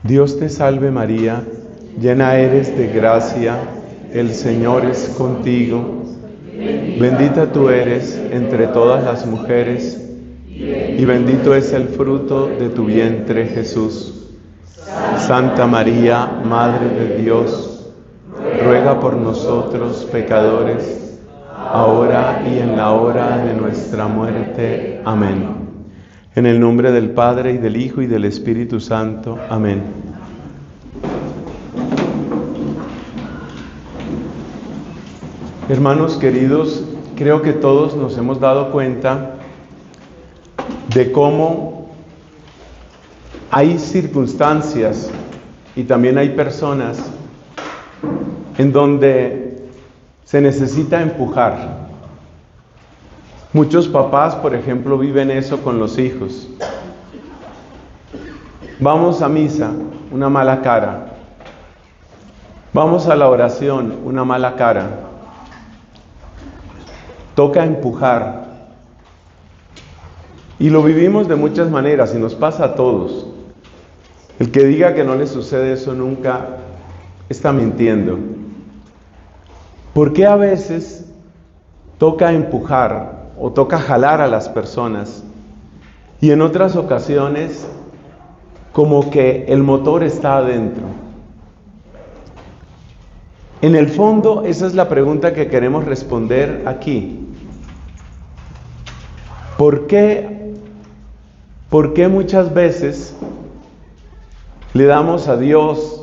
Dios te salve María, llena eres de gracia, el Señor es contigo. Bendita tú eres entre todas las mujeres, y bendito es el fruto de tu vientre, Jesús. Santa María, Madre de Dios, ruega por nosotros pecadores, ahora y en la hora de nuestra muerte. Amén. En el nombre del Padre, y del Hijo, y del Espíritu Santo. Amén. Hermanos queridos, creo que todos nos hemos dado cuenta de cómo hay circunstancias y también hay personas en donde se necesita empujar. Muchos papás, por ejemplo, viven eso con los hijos. Vamos a misa, una mala cara. Vamos a la oración, una mala cara. Toca empujar. Y lo vivimos de muchas maneras y nos pasa a todos. El que diga que no le sucede eso nunca está mintiendo. ¿Por qué a veces toca empujar o toca jalar a las personas y en otras ocasiones como que el motor está adentro? En el fondo, esa es la pregunta que queremos responder aquí. ¿Por qué muchas veces le damos a Dios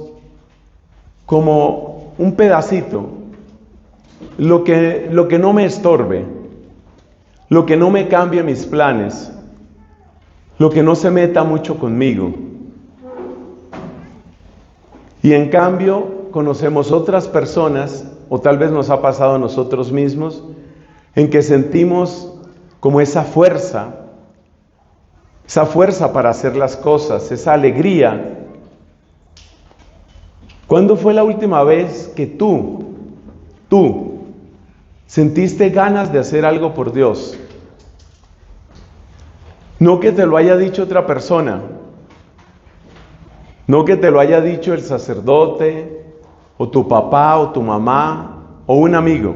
como un pedacito, lo que no me estorbe, lo que no me cambie mis planes, lo que no se meta mucho conmigo? Y en cambio conocemos otras personas, o tal vez nos ha pasado a nosotros mismos, en que sentimos como esa fuerza para hacer las cosas, esa alegría. ¿Cuándo fue la última vez que tú sentiste ganas de hacer algo por Dios? No que te lo haya dicho otra persona, no que te lo haya dicho el sacerdote, o tu papá, o tu mamá, o un amigo.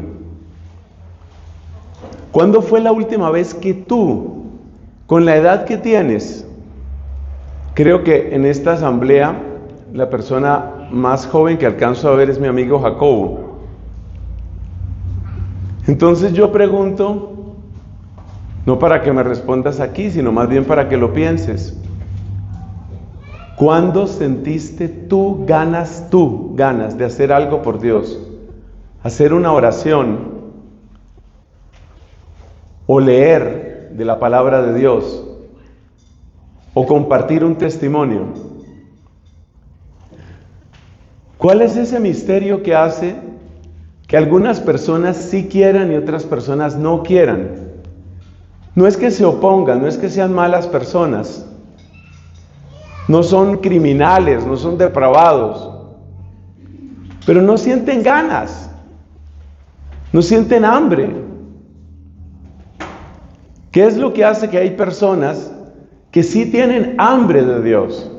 ¿Cuándo fue la última vez que tú, con la edad que tienes? Creo que en esta asamblea, la persona más joven que alcanzo a ver es mi amigo Jacobo. Entonces yo pregunto, no para que me respondas aquí, sino más bien para que lo pienses. ¿Cuándo sentiste tú ganas de hacer algo por Dios? Hacer una oración o leer de la palabra de Dios o compartir un testimonio. ¿Cuál es ese misterio que hace que algunas personas sí quieran y otras personas no quieran? No es que se opongan, no es que sean malas personas, no son criminales, no son depravados, pero no sienten ganas, no sienten hambre. ¿Qué es lo que hace que hay personas que sí tienen hambre de Dios?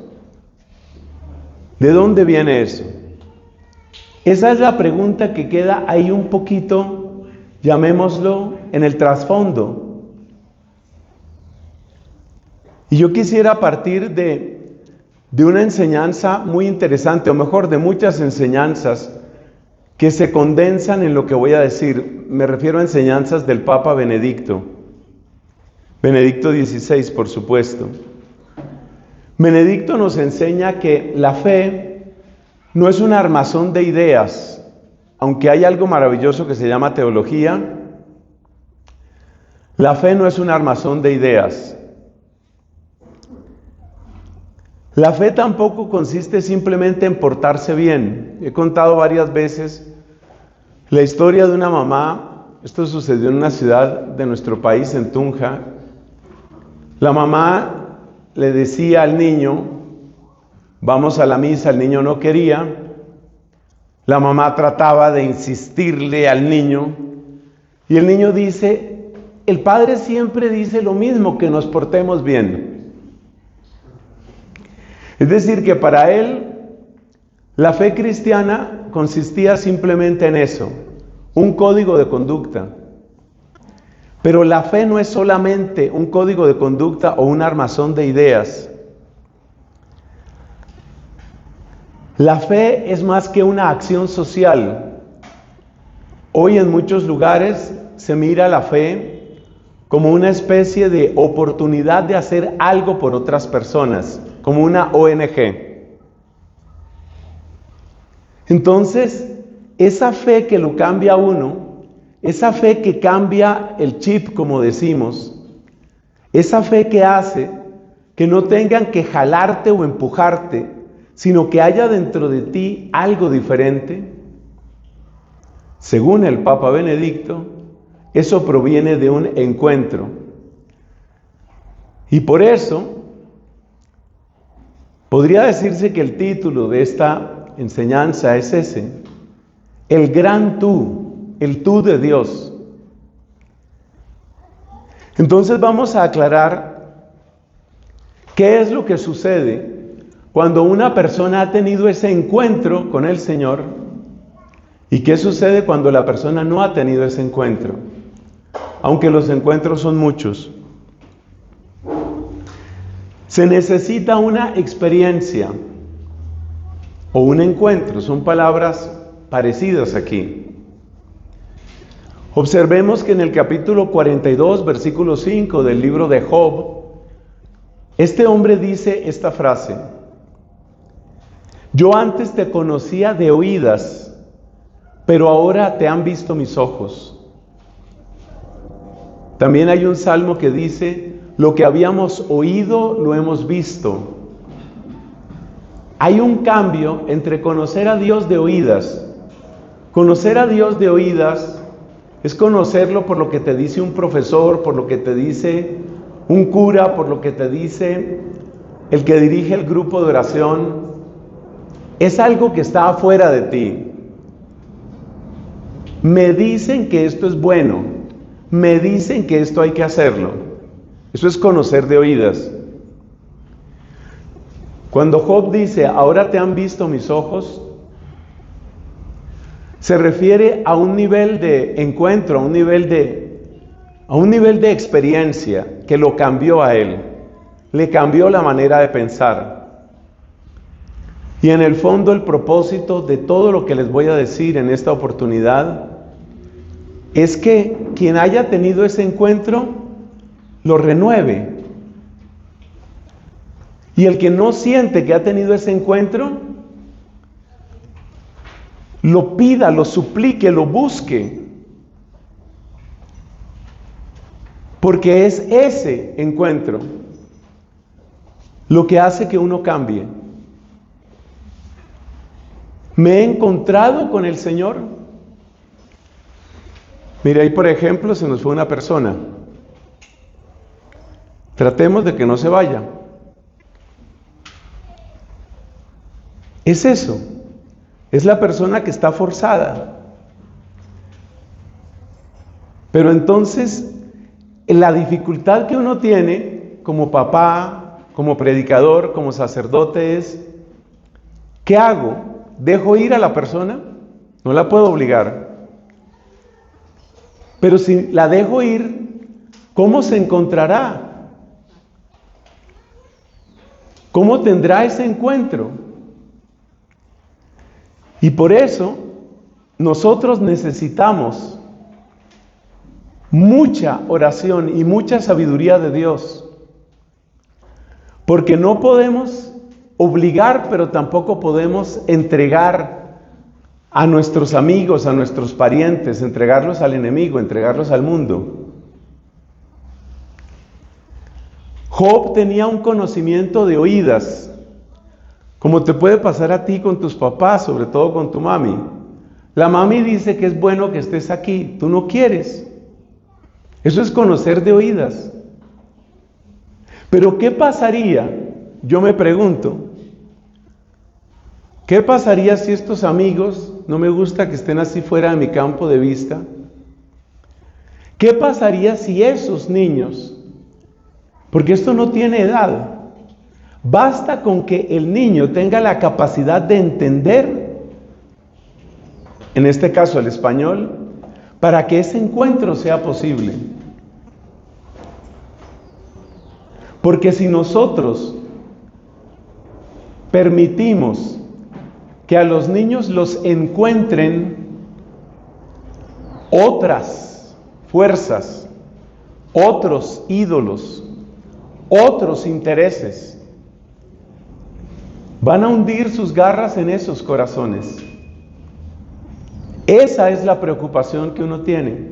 ¿De dónde viene eso? Esa es la pregunta que queda ahí un poquito, llamémoslo, en el trasfondo. Y yo quisiera partir de una enseñanza muy interesante, o mejor, de muchas enseñanzas que se condensan en lo que voy a decir. Me refiero a enseñanzas del Papa Benedicto XVI, por supuesto. Benedicto nos enseña que la fe no es un armazón de ideas, aunque hay algo maravilloso que se llama teología. La fe no es un armazón de ideas. La fe tampoco consiste simplemente en portarse bien. He contado varias veces la historia de una mamá. Esto sucedió en una ciudad de nuestro país, en Tunja. La mamá le decía al niño, vamos a la misa, el niño no quería. La mamá trataba de insistirle al niño y el niño dice, el padre siempre dice lo mismo, que nos portemos bien. Es decir, que para él la fe cristiana consistía simplemente en eso, un código de conducta. Pero la fe no es solamente un código de conducta o un armazón de ideas. La fe es más que una acción social. Hoy en muchos lugares se mira la fe como una especie de oportunidad de hacer algo por otras personas, como una ONG. Entonces, esa fe que lo cambia a uno, esa fe que cambia el chip, como decimos, esa fe que hace que no tengan que jalarte o empujarte, sino que haya dentro de ti algo diferente, según el Papa Benedicto, eso proviene de un encuentro. Y por eso, podría decirse que el título de esta enseñanza es ese, el gran tú, el tú de Dios. Entonces vamos a aclarar qué es lo que sucede cuando una persona ha tenido ese encuentro con el Señor y qué sucede cuando la persona no ha tenido ese encuentro, aunque los encuentros son muchos. Se necesita una experiencia o un encuentro, son palabras parecidas aquí. Observemos que en el capítulo 42, versículo 5 del libro de Job, este hombre dice esta frase: yo antes te conocía de oídas, pero ahora te han visto mis ojos. También hay un salmo que dice: lo que habíamos oído lo hemos visto. Hay un cambio entre conocer a Dios de oídas. Conocer a Dios de oídas es conocerlo por lo que te dice un profesor, por lo que te dice un cura, por lo que te dice el que dirige el grupo de oración. Es algo que está afuera de ti. Me dicen que esto es bueno, me dicen que esto hay que hacerlo. Eso es conocer de oídas. Cuando Job dice, ahora te han visto mis ojos, se refiere a un nivel de encuentro, a un nivel de experiencia que lo cambió a él, le cambió la manera de pensar. Y en el fondo el propósito de todo lo que les voy a decir en esta oportunidad es que quien haya tenido ese encuentro lo renueve. Y el que no siente que ha tenido ese encuentro, lo pida, lo suplique, lo busque. Porque es ese encuentro lo que hace que uno cambie. ¿Me he encontrado con el Señor? Mire, ahí por ejemplo se nos fue una persona. Tratemos de que no se vaya. Es eso. Es la persona que está forzada. Pero entonces, la dificultad que uno tiene como papá, como predicador, como sacerdote es, ¿qué hago? ¿Dejo ir a la persona? No la puedo obligar. Pero si la dejo ir, ¿cómo se encontrará? ¿Cómo tendrá ese encuentro? Y por eso nosotros necesitamos mucha oración y mucha sabiduría de Dios. Porque no podemos obligar, pero tampoco podemos entregar a nuestros amigos, a nuestros parientes, entregarlos al enemigo, entregarlos al mundo. Job tenía un conocimiento de oídas, como te puede pasar a ti con tus papás, sobre todo con tu mami. La mami dice que es bueno que estés aquí, tú no quieres. Eso es conocer de oídas. Pero ¿qué pasaría? Yo me pregunto, ¿qué pasaría si estos amigos, no me gusta que estén así fuera de mi campo de vista? ¿Qué pasaría si esos niños, porque esto no tiene edad, Basta con que el niño tenga la capacidad de entender, en este caso el español, para que ese encuentro sea posible. Porque si nosotros permitimos que a los niños los encuentren otras fuerzas, otros ídolos, otros intereses, van a hundir sus garras en esos corazones. Esa es la preocupación que uno tiene.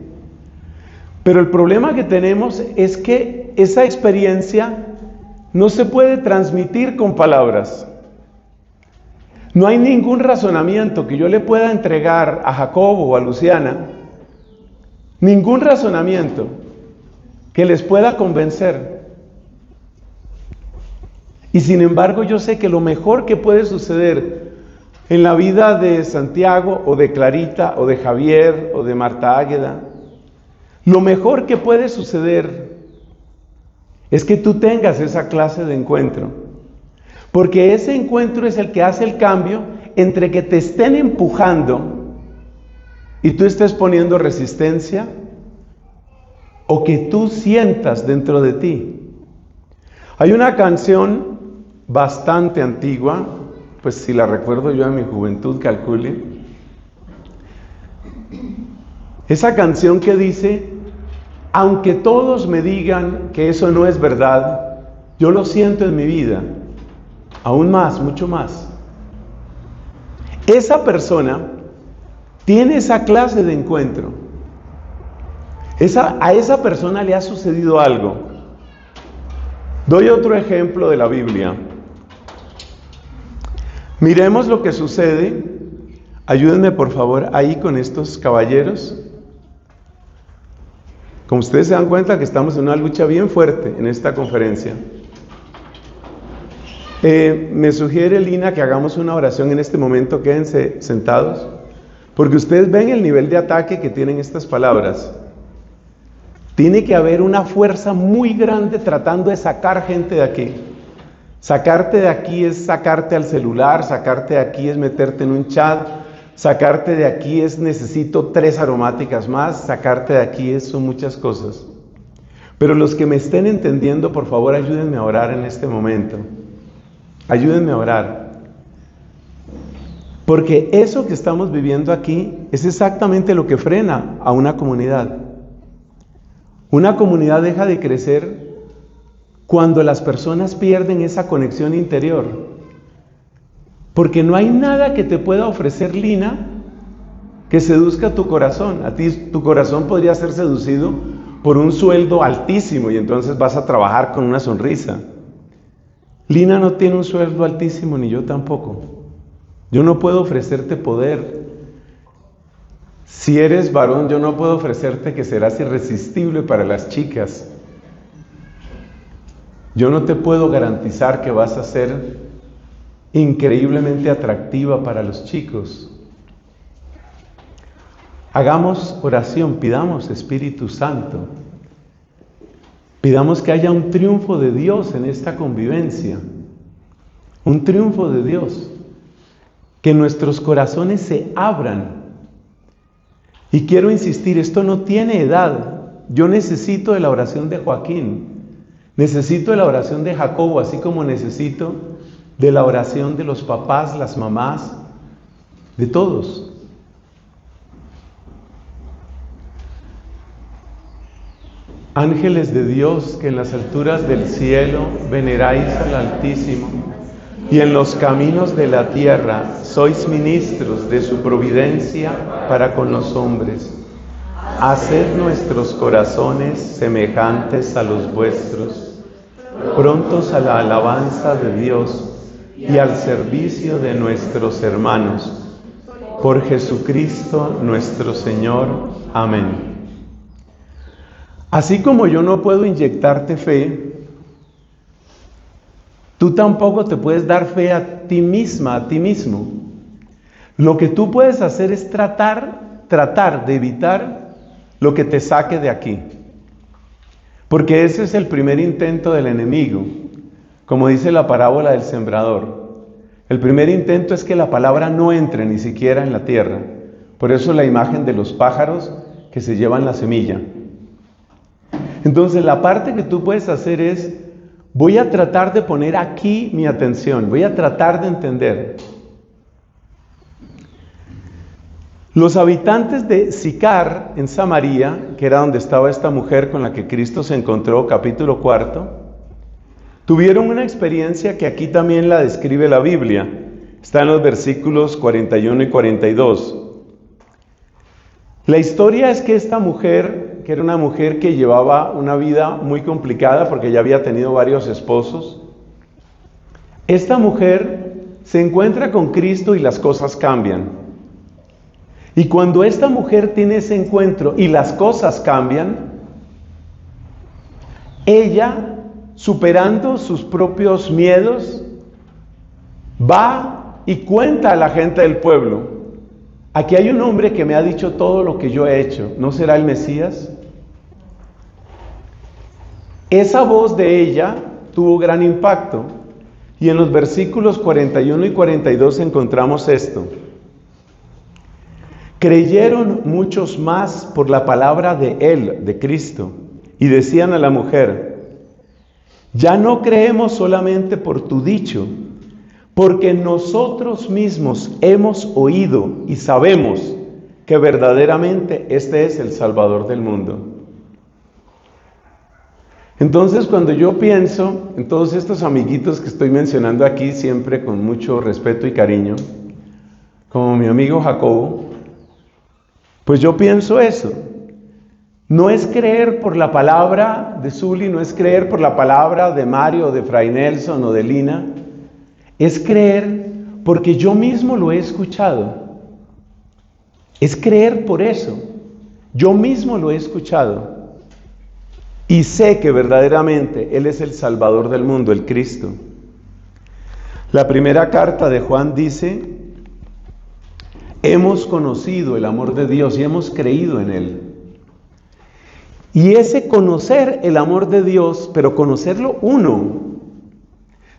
Pero el problema que tenemos es que esa experiencia no se puede transmitir con palabras. No hay ningún razonamiento que yo le pueda entregar a Jacobo o a Luciana, ningún razonamiento que les pueda convencer. Y sin embargo yo sé que lo mejor que puede suceder en la vida de Santiago o de Clarita o de Javier o de Marta Águeda, lo mejor que puede suceder es que tú tengas esa clase de encuentro. Porque ese encuentro es el que hace el cambio entre que te estén empujando y tú estés poniendo resistencia, o que tú sientas dentro de ti. Hay una canción bastante antigua, pues si la recuerdo yo en mi juventud, calcule. Esa canción que dice: aunque todos me digan que eso no es verdad, yo lo siento en mi vida. Aún más, mucho más. Esa persona tiene esa clase de encuentro. A esa persona le ha sucedido algo. Doy otro ejemplo de la Biblia. Miremos lo que sucede. Ayúdenme por favor ahí con estos caballeros. Como ustedes se dan cuenta que estamos en una lucha bien fuerte en esta conferencia. Me sugiere Lina que hagamos una oración en este momento. Quédense sentados, porque ustedes ven el nivel de ataque que tienen estas palabras. Tiene que haber una fuerza muy grande tratando de sacar gente de aquí. Sacarte de aquí es sacarte al celular, sacarte de aquí es meterte en un chat, sacarte de aquí es necesito 3 aromáticas más, sacarte de aquí son muchas cosas. Pero los que me estén entendiendo, por favor, ayúdenme a orar en este momento. Ayúdenme a orar. Porque eso que estamos viviendo aquí es exactamente lo que frena a una comunidad. Una comunidad deja de crecer cuando las personas pierden esa conexión interior. Porque no hay nada que te pueda ofrecer Lina que seduzca tu corazón. A ti tu corazón podría ser seducido por un sueldo altísimo y entonces vas a trabajar con una sonrisa. Lina no tiene un sueldo altísimo, ni yo tampoco. Yo no puedo ofrecerte poder. Si eres varón, yo no puedo ofrecerte que serás irresistible para las chicas. Yo no te puedo garantizar que vas a ser increíblemente atractiva para los chicos. Hagamos oración, pidamos Espíritu Santo. Pidamos que haya un triunfo de Dios en esta convivencia. Un triunfo de Dios. Que nuestros corazones se abran. Y quiero insistir, esto no tiene edad. Yo necesito de la oración de Joaquín. Necesito de la oración de Jacobo, así como necesito de la oración de los papás, las mamás, de todos. Ángeles de Dios, que en las alturas del cielo veneráis al Altísimo, y en los caminos de la tierra sois ministros de su providencia para con los hombres. Haced nuestros corazones semejantes a los vuestros, prontos a la alabanza de Dios y al servicio de nuestros hermanos. Por Jesucristo nuestro Señor. Amén. Así como yo no puedo inyectarte fe, tú tampoco te puedes dar fe a ti misma, a ti mismo. Lo que tú puedes hacer es tratar de evitar lo que te saque de aquí. Porque ese es el primer intento del enemigo. como dice la parábola del sembrador. El primer intento es que la palabra no entre ni siquiera en la tierra. Por eso la imagen de los pájaros que se llevan la semilla. Entonces la parte que tú puedes hacer es, voy a tratar de poner aquí mi atención, voy a tratar de entender. Los habitantes de Sicar, en Samaria, que era donde estaba esta mujer con la que Cristo se encontró, capítulo 4, tuvieron una experiencia que aquí también la describe la Biblia. Está en los versículos 41 y 42. La historia es que esta mujer, que era una mujer que llevaba una vida muy complicada porque ya había tenido varios esposos, esta mujer se encuentra con Cristo y las cosas cambian. Y cuando esta mujer tiene ese encuentro y las cosas cambian, ella, superando sus propios miedos, va y cuenta a la gente del pueblo: aquí hay un hombre que me ha dicho todo lo que yo he hecho, ¿no será el Mesías? Esa voz de ella tuvo gran impacto, y en los versículos 41 y 42 encontramos esto: creyeron muchos más por la palabra de él, de Cristo, y decían a la mujer: ya no creemos solamente por tu dicho, porque nosotros mismos hemos oído y sabemos que verdaderamente este es el Salvador del mundo. Entonces, cuando yo pienso en todos estos amiguitos que estoy mencionando aquí, siempre con mucho respeto y cariño, como mi amigo Jacobo, pues yo pienso eso. No es creer por la palabra de Zuli, no es creer por la palabra de Mario, de Fray Nelson o de Lina. Es creer porque yo mismo lo he escuchado. Es creer por eso. Yo mismo lo he escuchado. Y sé que verdaderamente Él es el Salvador del mundo, el Cristo. La primera carta de Juan dice: hemos conocido el amor de Dios y hemos creído en Él. Y ese conocer el amor de Dios, pero conocerlo uno,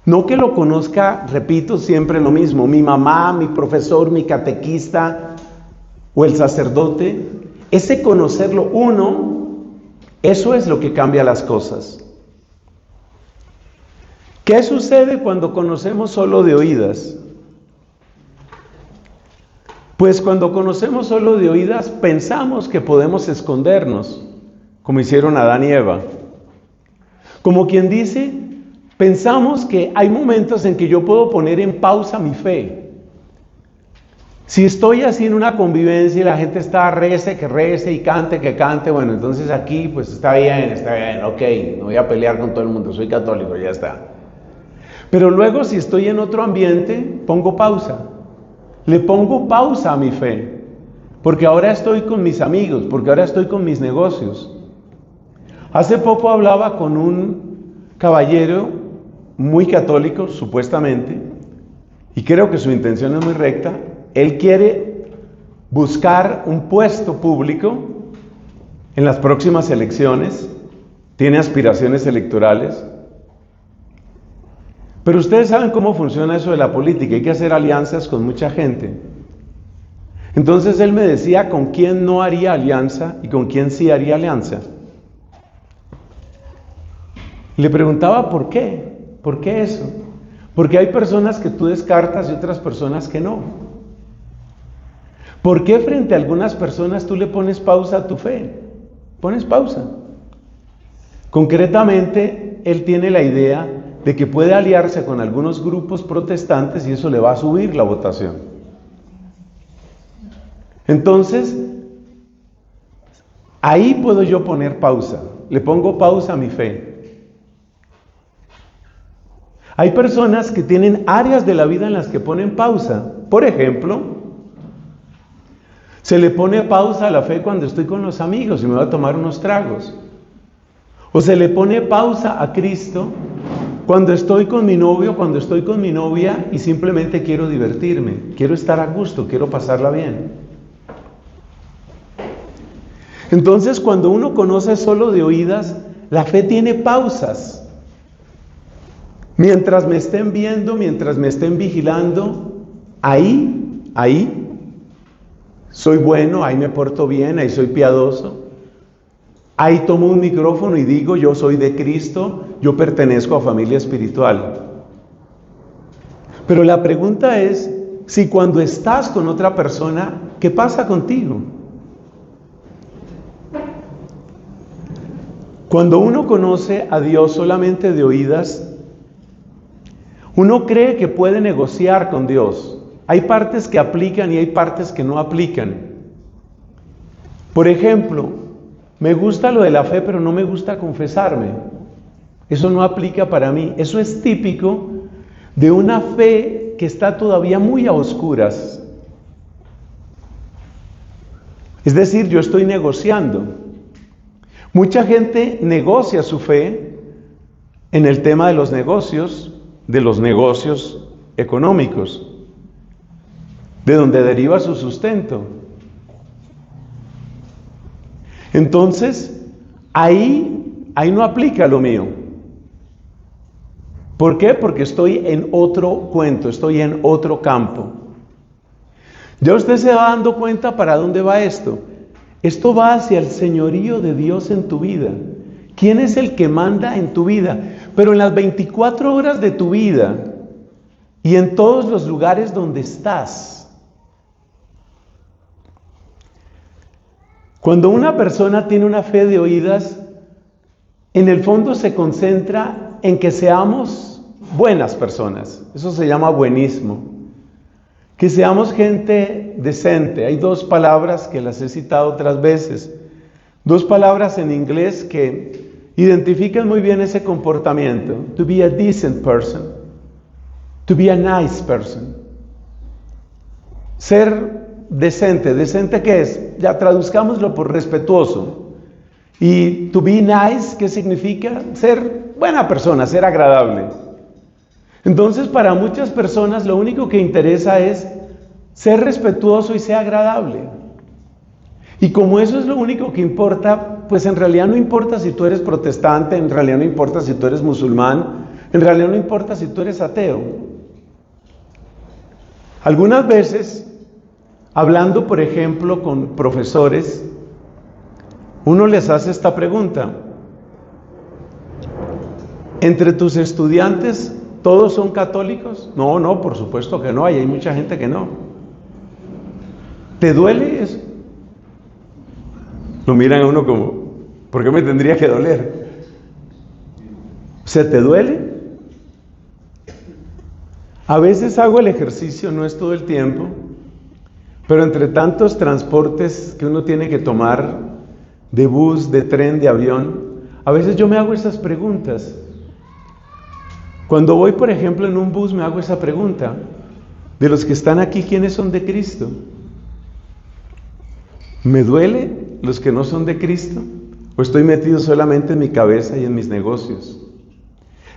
no que lo conozca, repito siempre lo mismo, mi mamá, mi profesor, mi catequista o el sacerdote, ese conocerlo uno, eso es lo que cambia las cosas. ¿Qué sucede cuando conocemos solo de oídas? Pues cuando conocemos solo de oídas, pensamos que podemos escondernos, como hicieron Adán y Eva. Como quien dice, pensamos que hay momentos en que yo puedo poner en pausa mi fe. Si estoy así en una convivencia y la gente está rece y cante que cante, bueno, entonces aquí pues está bien, ok, no voy a pelear con todo el mundo, soy católico, ya está. Pero luego si estoy en otro ambiente, pongo pausa. Le pongo pausa a mi fe, porque ahora estoy con mis amigos, porque ahora estoy con mis negocios. Hace poco hablaba con un caballero muy católico, supuestamente, y creo que su intención es muy recta. Él quiere buscar un puesto público en las próximas elecciones, tiene aspiraciones electorales. Pero ustedes saben cómo funciona eso de la política, hay que hacer alianzas con mucha gente. Entonces él me decía con quién no haría alianza y con quién sí haría alianza. Le preguntaba por qué eso. Porque hay personas que tú descartas y otras personas que no. ¿Por qué frente a algunas personas tú le pones pausa a tu fe? Pones pausa. Concretamente, él tiene la idea de que puede aliarse con algunos grupos protestantes y eso le va a subir la votación. Entonces, ahí puedo yo poner pausa. Le pongo pausa a mi fe. Hay personas que tienen áreas de la vida en las que ponen pausa. Por ejemplo, se le pone pausa a la fe cuando estoy con los amigos y me voy a tomar unos tragos. O se le pone pausa a Cristo cuando estoy con mi novio, cuando estoy con mi novia y simplemente quiero divertirme, quiero estar a gusto, quiero pasarla bien. Entonces, cuando uno conoce solo de oídas, la fe tiene pausas. Mientras me estén viendo, mientras me estén vigilando, ahí soy bueno, ahí me porto bien, ahí soy piadoso. Ahí tomo un micrófono y digo, yo soy de Cristo, yo pertenezco a familia espiritual. Pero la pregunta es, si cuando estás con otra persona, ¿qué pasa contigo? Cuando uno conoce a Dios solamente de oídas, uno cree que puede negociar con Dios. Hay partes que aplican y hay partes que no aplican. Por ejemplo, me gusta lo de la fe, pero no me gusta confesarme. Eso no aplica para mí. Eso es típico de una fe que está todavía muy a oscuras. Es decir, yo estoy negociando. Mucha gente negocia su fe en el tema de los negocios económicos, de donde deriva su sustento. Entonces, ahí no aplica lo mío. ¿Por qué? Porque estoy en otro cuento, estoy en otro campo. Ya usted se va dando cuenta para dónde va esto. Esto va hacia el señorío de Dios en tu vida. ¿Quién es el que manda en tu vida? Pero en las 24 horas de tu vida y en todos los lugares donde estás. Cuando una persona tiene una fe de oídas, en el fondo se concentra en que seamos buenas personas. Eso se llama buenismo. Que seamos gente decente. Hay dos palabras que las he citado otras veces. Dos palabras en inglés que identifican muy bien ese comportamiento. To be a decent person. To be a nice person. Ser decente. ¿Decente qué es? Ya traduzcámoslo por respetuoso. Y to be nice, ¿qué significa? Ser buena persona, ser agradable. Entonces, para muchas personas lo único que interesa es ser respetuoso y ser agradable. Y como eso es lo único que importa, pues en realidad no importa si tú eres protestante, en realidad no importa si tú eres musulmán, en realidad no importa si tú eres ateo. Algunas veces, hablando por ejemplo con profesores, uno les hace esta pregunta: ¿entre tus estudiantes todos son católicos? No, por supuesto que no, hay mucha gente que no. ¿Te duele eso? Lo miran a uno como, ¿por qué me tendría que doler? ¿Se te duele? A veces hago el ejercicio, no es todo el tiempo, pero entre tantos transportes que uno tiene que tomar, de bus, de tren, de avión, a veces yo me hago esas preguntas. Cuando voy, por ejemplo, en un bus me hago esa pregunta: de los que están aquí, ¿quiénes son de Cristo? ¿Me duele los que no son de Cristo? ¿O estoy metido solamente en mi cabeza y en mis negocios?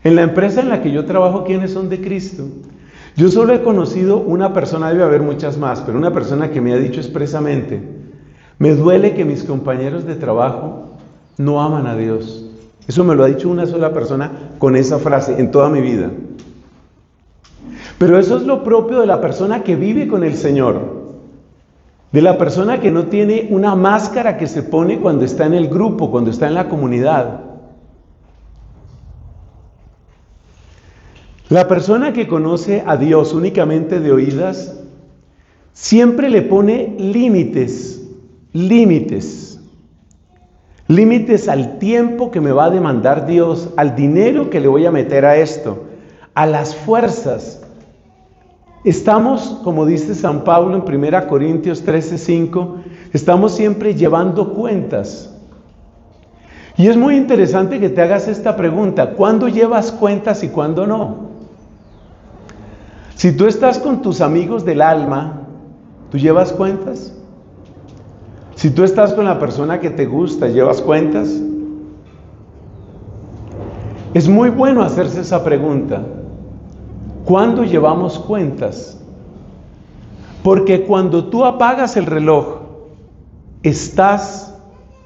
En la empresa en la que yo trabajo, ¿quiénes son de Cristo? Yo solo he conocido una persona, debe haber muchas más, pero una persona que me ha dicho expresamente: me duele que mis compañeros de trabajo no aman a Dios. Eso me lo ha dicho una sola persona con esa frase en toda mi vida. Pero eso es lo propio de la persona que vive con el Señor, de la persona que no tiene una máscara que se pone cuando está en el grupo, cuando está en la comunidad. La persona que conoce a Dios únicamente de oídas, siempre le pone límites al tiempo que me va a demandar Dios, al dinero que le voy a meter a esto, a las fuerzas. Estamos, como dice San Pablo en 1 Corintios 13:5, estamos siempre llevando cuentas. Y es muy interesante que te hagas esta pregunta: ¿cuándo llevas cuentas y cuándo no? Si tú estás con tus amigos del alma, ¿tú llevas cuentas? Si tú estás con la persona que te gusta, ¿llevas cuentas? Es muy bueno hacerse esa pregunta: ¿cuándo llevamos cuentas? Porque cuando tú apagas el reloj, estás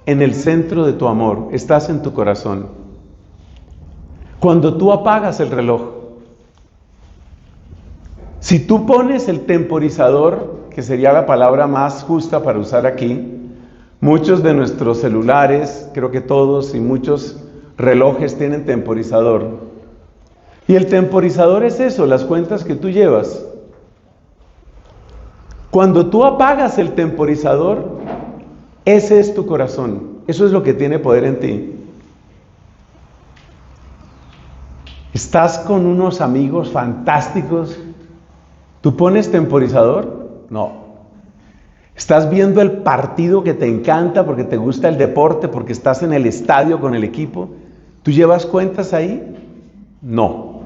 en el centro de tu amor, estás en tu corazón. Cuando tú apagas el reloj, Si tú pones el temporizador, que sería la palabra más justa para usar aquí, muchos de nuestros celulares, creo que todos, y muchos relojes tienen temporizador. Y el temporizador es eso, las cuentas que tú llevas. Cuando tú apagas el temporizador, ese es tu corazón. Eso es lo que tiene poder en ti. ¿Estás con unos amigos fantásticos? ¿Tú pones temporizador? No. ¿Estás viendo el partido que te encanta porque te gusta el deporte, porque estás en el estadio con el equipo? ¿Tú llevas cuentas ahí? No.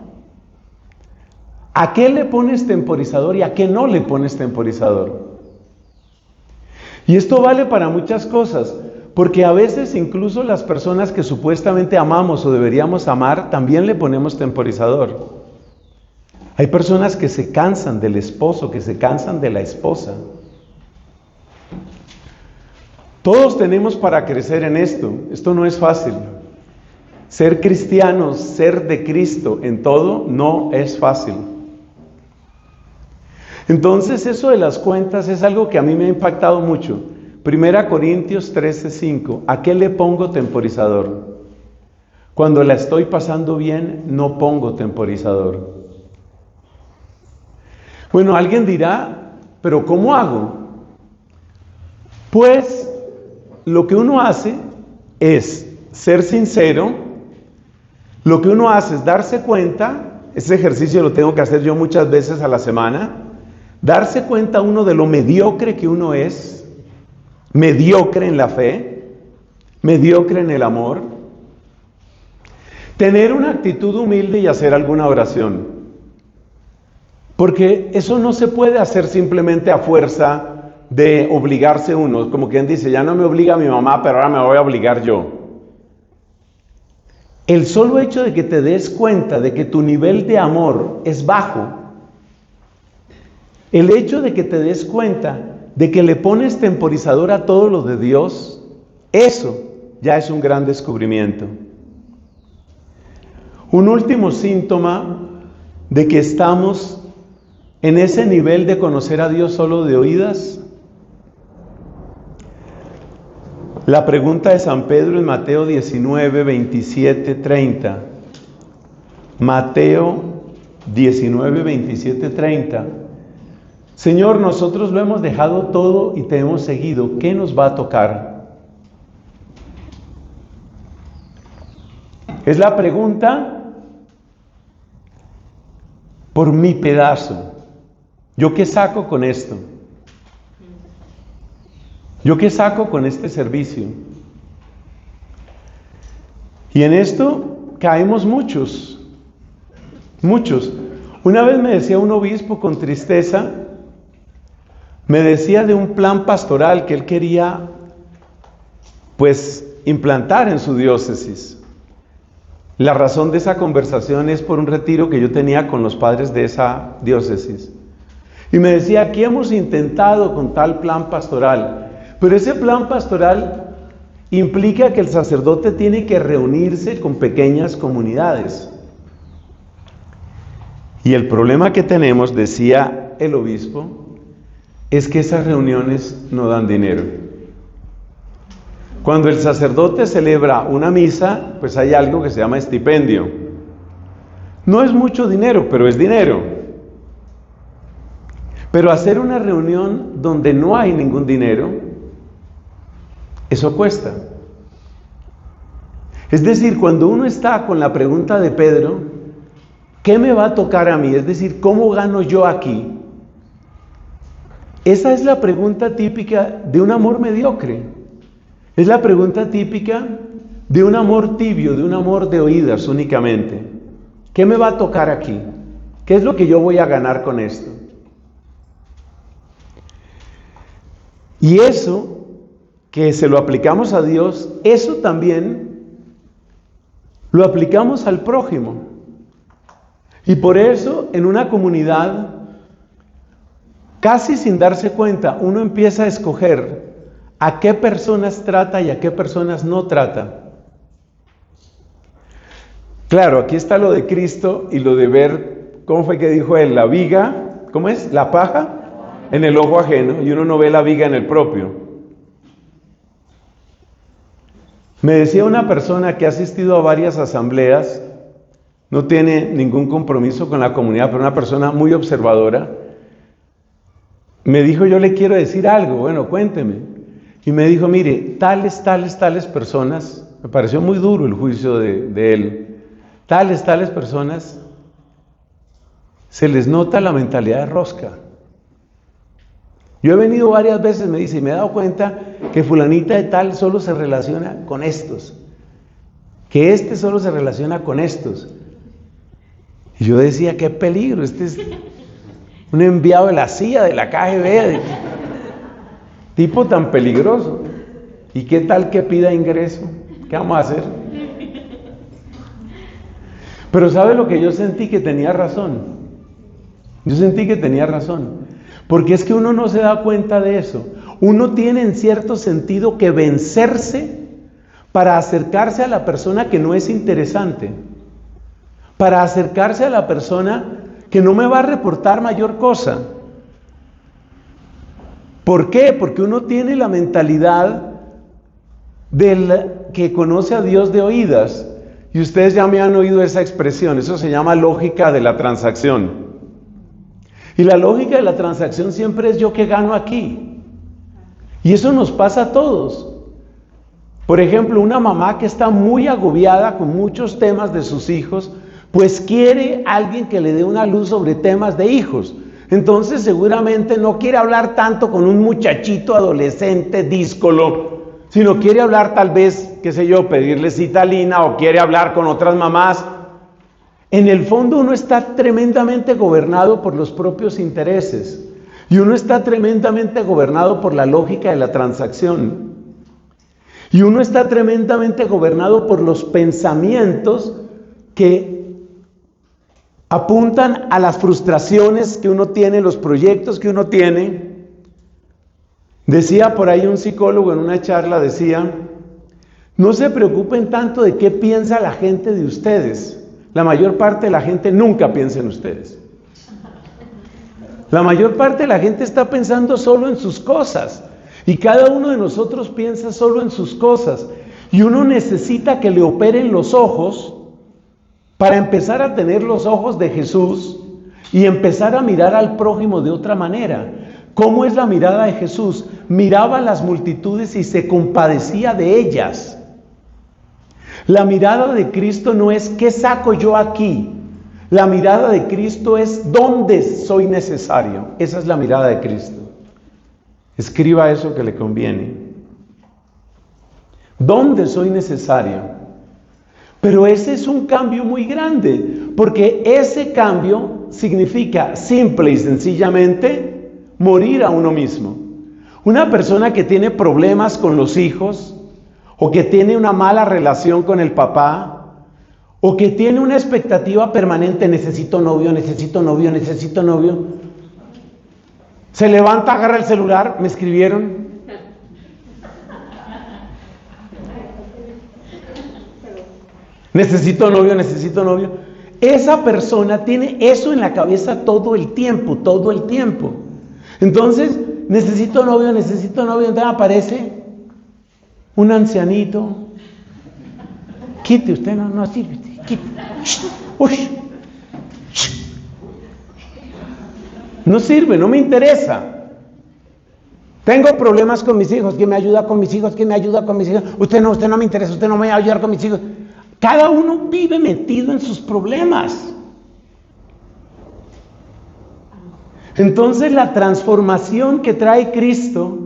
¿A qué le pones temporizador y a qué no le pones temporizador? Y esto vale para muchas cosas, porque a veces incluso las personas que supuestamente amamos o deberíamos amar, también le ponemos temporizador. Hay personas que se cansan del esposo, que se cansan de la esposa. Todos tenemos para crecer en esto. Esto no es fácil. Ser cristianos, ser de Cristo en todo, no es fácil. Entonces, eso de las cuentas es algo que a mí me ha impactado mucho. 1 Corintios 13:5. ¿A qué le pongo temporizador? Cuando la estoy pasando bien, no pongo temporizador. Bueno, alguien dirá, ¿pero cómo hago? Pues lo que uno hace es ser sincero, lo que uno hace es darse cuenta, ese ejercicio lo tengo que hacer yo muchas veces a la semana, darse cuenta uno de lo mediocre que uno es, mediocre en la fe, mediocre en el amor, tener una actitud humilde y hacer alguna oración. Porque eso no se puede hacer simplemente a fuerza de obligarse uno. Como quien dice, ya no me obliga mi mamá, pero ahora me voy a obligar yo. El solo hecho de que te des cuenta de que tu nivel de amor es bajo, el hecho de que te des cuenta de que le pones temporizador a todo lo de Dios, eso ya es un gran descubrimiento. Un último síntoma de que estamos en ese nivel de conocer a Dios solo de oídas. La pregunta de San Pedro en Mateo 19, 27, 30. Mateo 19, 27, 30. Señor, nosotros lo hemos dejado todo y te hemos seguido. ¿Qué nos va a tocar? Es la pregunta por mi pedazo. ¿Yo qué saco con esto? ¿Yo qué saco con este servicio? Y en esto caemos muchos. Una vez me decía un obispo con tristeza, me decía de un plan pastoral que él quería, pues, implantar en su diócesis. La razón de esa conversación es por un retiro que yo tenía con los padres de esa diócesis. Y me decía, aquí hemos intentado con tal plan pastoral, pero ese plan pastoral implica que el sacerdote tiene que reunirse con pequeñas comunidades. Y el problema que tenemos, decía el obispo, es que esas reuniones no dan dinero. Cuando el sacerdote celebra una misa, pues hay algo que se llama estipendio. No es mucho dinero, pero es dinero. Pero hacer una reunión donde no hay ningún dinero, eso cuesta. Es decir, cuando uno está con la pregunta de Pedro, ¿qué me va a tocar a mí? Es decir, ¿cómo gano yo aquí? Esa es la pregunta típica de un amor mediocre. Es la pregunta típica de un amor tibio, de un amor de oídas únicamente. ¿Qué me va a tocar aquí? ¿Qué es lo que yo voy a ganar con esto? Y eso, que se lo aplicamos a Dios, eso también lo aplicamos al prójimo. Y por eso, en una comunidad, casi sin darse cuenta, uno empieza a escoger a qué personas trata y a qué personas no trata. Claro, aquí está lo de Cristo y lo de ver, ¿cómo fue que dijo él? La viga ¿cómo es? La paja en el ojo ajeno y uno no ve la viga en el propio. Me decía una persona que ha asistido a varias asambleas, no tiene ningún compromiso con la comunidad, pero una persona muy observadora, me dijo, yo le quiero decir algo, bueno, cuénteme. Y me dijo, mire, tales personas, me pareció muy duro el juicio de él, tales personas, se les nota la mentalidad de rosca. Yo he venido varias veces, me dice, y me he dado cuenta que fulanita de tal solo se relaciona con estos, que este solo se relaciona con estos. Y yo decía, qué peligro, este es un enviado de la CIA, de la KGB, tipo tan peligroso. ¿Y qué tal que pida ingreso? ¿Qué vamos a hacer? Pero ¿sabe lo que yo sentí? Que tenía razón. Yo sentí que tenía razón. Porque es que uno no se da cuenta de eso. Uno tiene en cierto sentido que vencerse para acercarse a la persona que no es interesante. Para acercarse a la persona que no me va a reportar mayor cosa. ¿Por qué? Porque uno tiene la mentalidad del que conoce a Dios de oídas. Y ustedes ya me han oído esa expresión. Eso se llama lógica de la transacción. Y la lógica de la transacción siempre es yo que gano aquí. Y eso nos pasa a todos. Por ejemplo, una mamá que está muy agobiada con muchos temas de sus hijos, pues quiere alguien que le dé una luz sobre temas de hijos. Entonces seguramente no quiere hablar tanto con un muchachito adolescente díscolo, sino quiere hablar tal vez, qué sé yo, pedirle citalina, o quiere hablar con otras mamás. En el fondo uno está tremendamente gobernado por los propios intereses y uno está tremendamente gobernado por la lógica de la transacción y uno está tremendamente gobernado por los pensamientos que apuntan a las frustraciones que uno tiene, los proyectos que uno tiene. Decía por ahí un psicólogo en una charla, decía, no se preocupen tanto de qué piensa la gente de ustedes. La mayor parte de la gente nunca piensa en ustedes. La mayor parte de la gente está pensando solo en sus cosas. Y cada uno de nosotros piensa solo en sus cosas. Y uno necesita que le operen los ojos para empezar a tener los ojos de Jesús y empezar a mirar al prójimo de otra manera. ¿Cómo es la mirada de Jesús? Miraba a las multitudes y se compadecía de ellas. La mirada de Cristo no es ¿qué saco yo aquí? La mirada de Cristo es ¿dónde soy necesario? Esa es la mirada de Cristo. Escriba eso que le conviene. ¿Dónde soy necesario? Pero ese es un cambio muy grande, porque ese cambio significa simple y sencillamente morir a uno mismo. Una persona que tiene problemas con los hijos, o que tiene una mala relación con el papá, o que tiene una expectativa permanente, necesito novio, necesito novio, necesito novio. Se levanta, agarra el celular, me escribieron. Necesito novio, necesito novio. Esa persona tiene eso en la cabeza todo el tiempo, todo el tiempo. Entonces, necesito novio, entonces aparece un ancianito. Quite, usted no sirve, quite. Uy. No sirve, no me interesa. Tengo problemas con mis hijos, ¿quién me ayuda con mis hijos? ¿Quién me ayuda con mis hijos? Usted no me interesa, usted no me va a ayudar con mis hijos. Cada uno vive metido en sus problemas. Entonces la transformación que trae Cristo,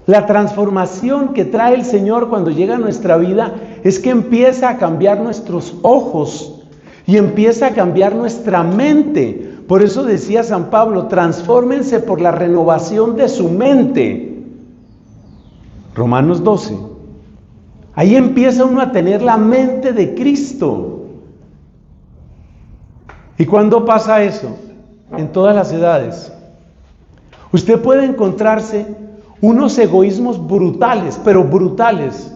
la transformación que trae el Señor cuando llega a nuestra vida, es que empieza a cambiar nuestros ojos y empieza a cambiar nuestra mente. Por eso decía San Pablo, transfórmense por la renovación de su mente. Romanos 12. Ahí empieza uno a tener la mente de Cristo. ¿Y cuándo pasa eso? En todas las edades. Usted puede encontrarse unos egoísmos brutales, pero brutales,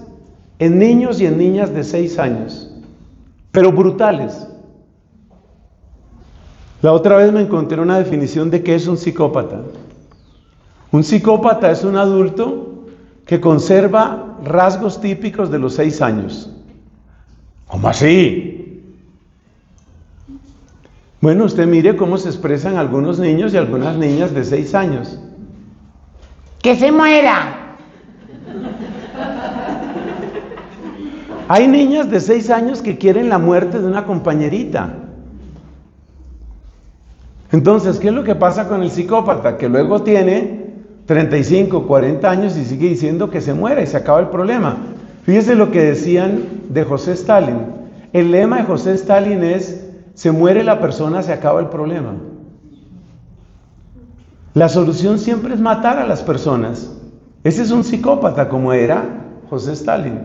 en niños y en niñas de 6 años, pero brutales. La otra vez me encontré una definición de qué es un psicópata. Un psicópata es un adulto que conserva rasgos típicos de los 6 años. ¿Cómo así? Bueno, usted mire cómo se expresan algunos niños y algunas niñas de 6 años. ¡Que se muera! Hay niñas de 6 años que quieren la muerte de una compañerita. Entonces, ¿qué es lo que pasa con el psicópata? Que luego tiene 35, 40 años y sigue diciendo que se muera y se acaba el problema. Fíjese lo que decían de José Stalin. El lema de José Stalin es: se muere la persona, se acaba el problema. La solución siempre es matar a las personas. Ese es un psicópata, como era José Stalin.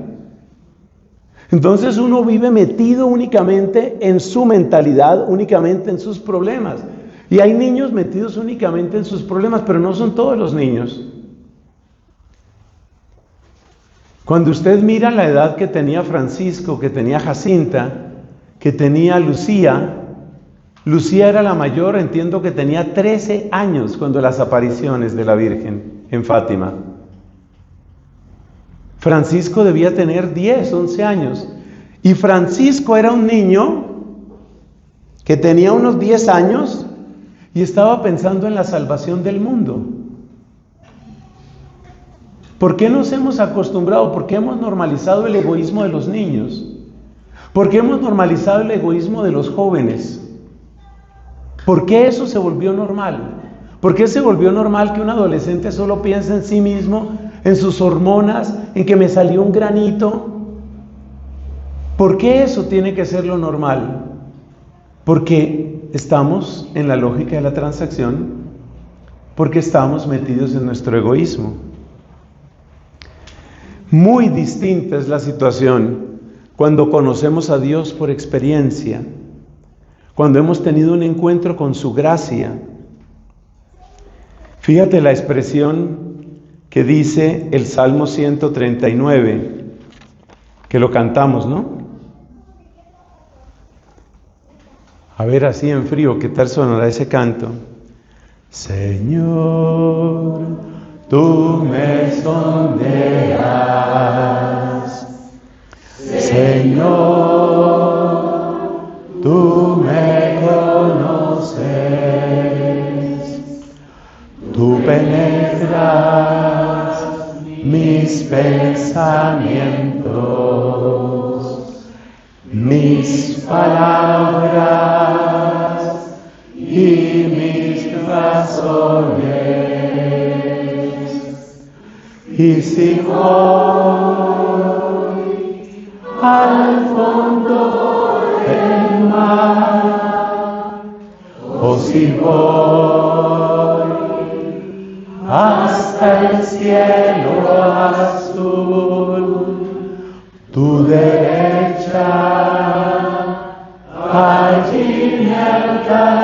Entonces uno vive metido únicamente en su mentalidad, únicamente en sus problemas. Y hay niños metidos únicamente en sus problemas, pero no son todos los niños. Cuando usted mira la edad que tenía Francisco, que tenía Jacinta, que tenía Lucía, Lucía era la mayor, entiendo que tenía 13 años cuando las apariciones de la Virgen en Fátima. Francisco debía tener 10, 11 años. Y Francisco era un niño que tenía unos 10 años y estaba pensando en la salvación del mundo. ¿Por qué nos hemos acostumbrado? ¿Por qué hemos normalizado el egoísmo de los niños? ¿Por qué hemos normalizado el egoísmo de los jóvenes? ¿Por qué eso se volvió normal? ¿Por qué se volvió normal que un adolescente solo piense en sí mismo, en sus hormonas, en que me salió un granito? ¿Por qué eso tiene que ser lo normal? Porque estamos en la lógica de la transacción, porque estamos metidos en nuestro egoísmo. Muy distinta es la situación cuando conocemos a Dios por experiencia, cuando hemos tenido un encuentro con su gracia. Fíjate la expresión que dice el Salmo 139, que lo cantamos, ¿no? A ver, así en frío, ¿qué tal sonará ese canto? Señor, tú me sondeas. Señor, tú me conoces. Tú penetras mis pensamientos, mis palabras y mis razones. Y si voy al fondo del mar, o si voy hasta el cielo azul, tu derecha allí me alcanzará,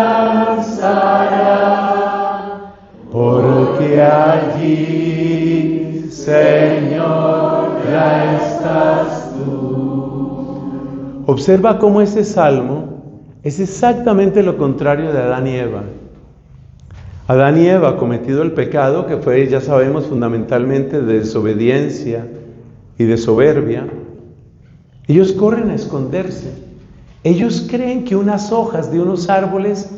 porque allí, Señor, ya estás tú. Observa cómo ese salmo es exactamente lo contrario de Adán y Eva. Adán y Eva, cometido el pecado, que fue, ya sabemos, fundamentalmente de desobediencia y de soberbia, ellos corren a esconderse. Ellos creen que unas hojas de unos árboles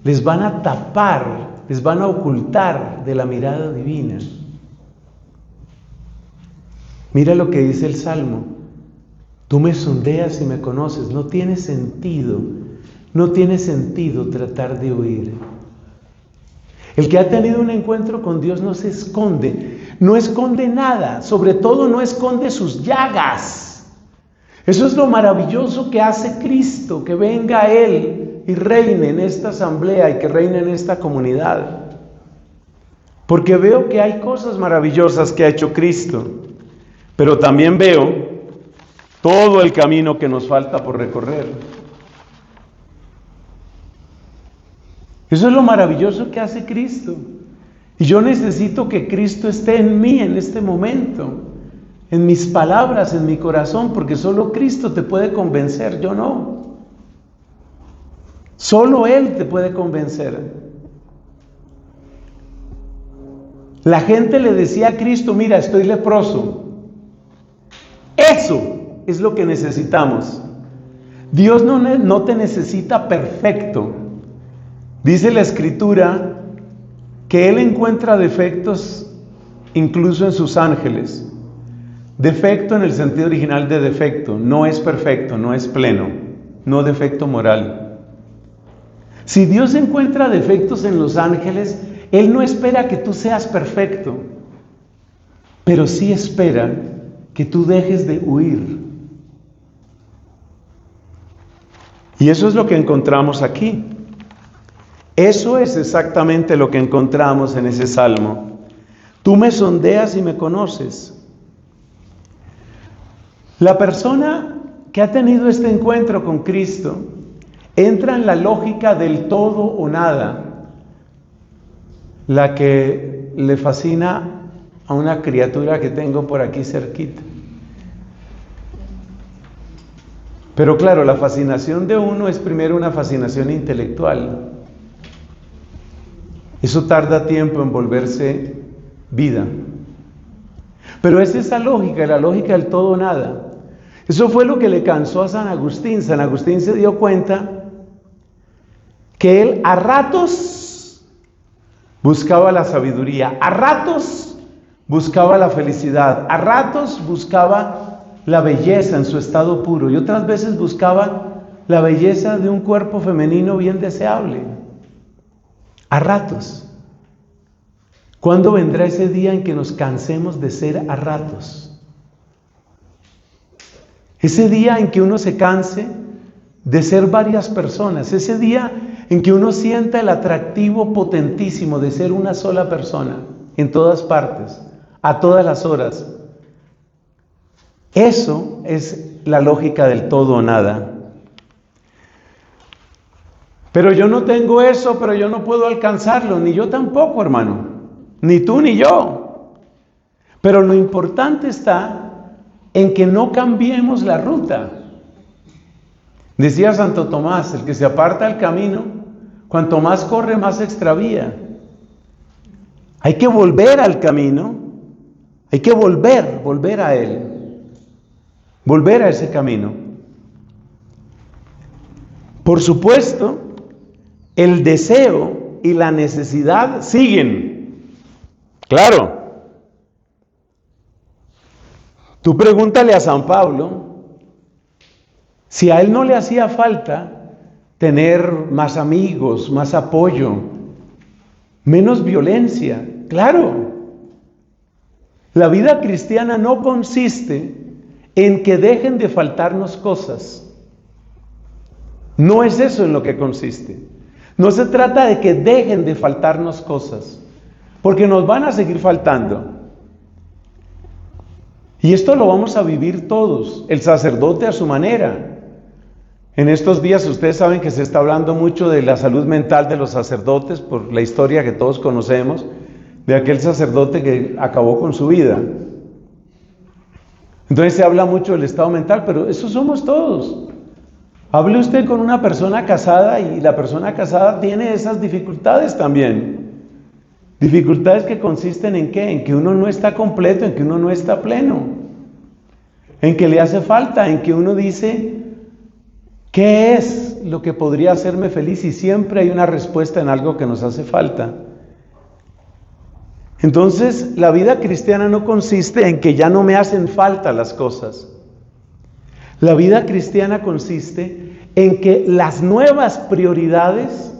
les van a tapar, les van a ocultar de la mirada divina. Mira lo que dice el Salmo: tú me sondeas y me conoces. No tiene sentido tratar de huir. El que ha tenido un encuentro con Dios no se esconde, no esconde nada, sobre todo no esconde sus llagas. Eso es lo maravilloso que hace Cristo, que venga Él y reine en esta asamblea y que reine en esta comunidad. Porque veo que hay cosas maravillosas que ha hecho Cristo, pero también veo todo el camino que nos falta por recorrer. Eso es lo maravilloso que hace Cristo. Y yo necesito que Cristo esté en mí en este momento, en mis palabras, en mi corazón, porque solo Cristo te puede convencer, yo no. Solo Él te puede convencer. La gente le decía a Cristo: mira, estoy leproso. Eso es lo que necesitamos. Dios no te necesita perfecto. Dice la Escritura que Él encuentra defectos incluso en sus ángeles. Defecto en el sentido original de defecto. No es perfecto, no es pleno, no defecto moral. Si Dios encuentra defectos en los ángeles, Él no espera que tú seas perfecto, pero sí espera que tú dejes de huir. Y eso es lo que encontramos aquí. Eso es exactamente lo que encontramos en ese salmo. Tú me sondeas y me conoces. La persona que ha tenido este encuentro con Cristo entra en la lógica del todo o nada, la que le fascina a una criatura que tengo por aquí cerquita. Pero claro, la fascinación de uno es primero una fascinación intelectual. Eso tarda tiempo en volverse vida. Pero es esa lógica, la lógica del todo o nada. Eso fue lo que le cansó a San Agustín. San Agustín se dio cuenta que él a ratos buscaba la sabiduría, a ratos buscaba la felicidad, a ratos buscaba la belleza en su estado puro y otras veces buscaba la belleza de un cuerpo femenino bien deseable. A ratos. ¿Cuándo vendrá ese día en que nos cansemos de ser a ratos? Ese día en que uno se canse de ser varias personas, ese día en que uno sienta el atractivo potentísimo de ser una sola persona, en todas partes, a todas las horas. Eso es la lógica del todo o nada. Pero yo no tengo eso, pero yo no puedo alcanzarlo, ni yo tampoco, hermano, ni tú ni yo. Pero lo importante está en que no cambiemos la ruta. Decía Santo Tomás: el que se aparta del camino, cuanto más corre, más se extravía. Hay que volver al camino, hay que volver a él, volver a ese camino. Por supuesto, el deseo y la necesidad siguen. Claro. Tú pregúntale a San Pablo si a él no le hacía falta tener más amigos, más apoyo, menos violencia. Claro. La vida cristiana no consiste en que dejen de faltarnos cosas. No es eso en lo que consiste. No se trata de que dejen de faltarnos cosas, porque nos van a seguir faltando. Y esto lo vamos a vivir todos, el sacerdote a su manera. En estos días ustedes saben que se está hablando mucho de la salud mental de los sacerdotes por la historia que todos conocemos de aquel sacerdote que acabó con su vida. Entonces se habla mucho del estado mental, pero eso somos todos. Hable usted con una persona casada y la persona casada tiene esas dificultades también. Dificultades que consisten en ¿qué? En que uno no está completo, en que uno no está pleno, en que le hace falta, en que uno dice: ¿qué es lo que podría hacerme feliz? Y siempre hay una respuesta en algo que nos hace falta. Entonces, la vida cristiana no consiste en que ya no me hacen falta las cosas. La vida cristiana consiste en que las nuevas prioridades,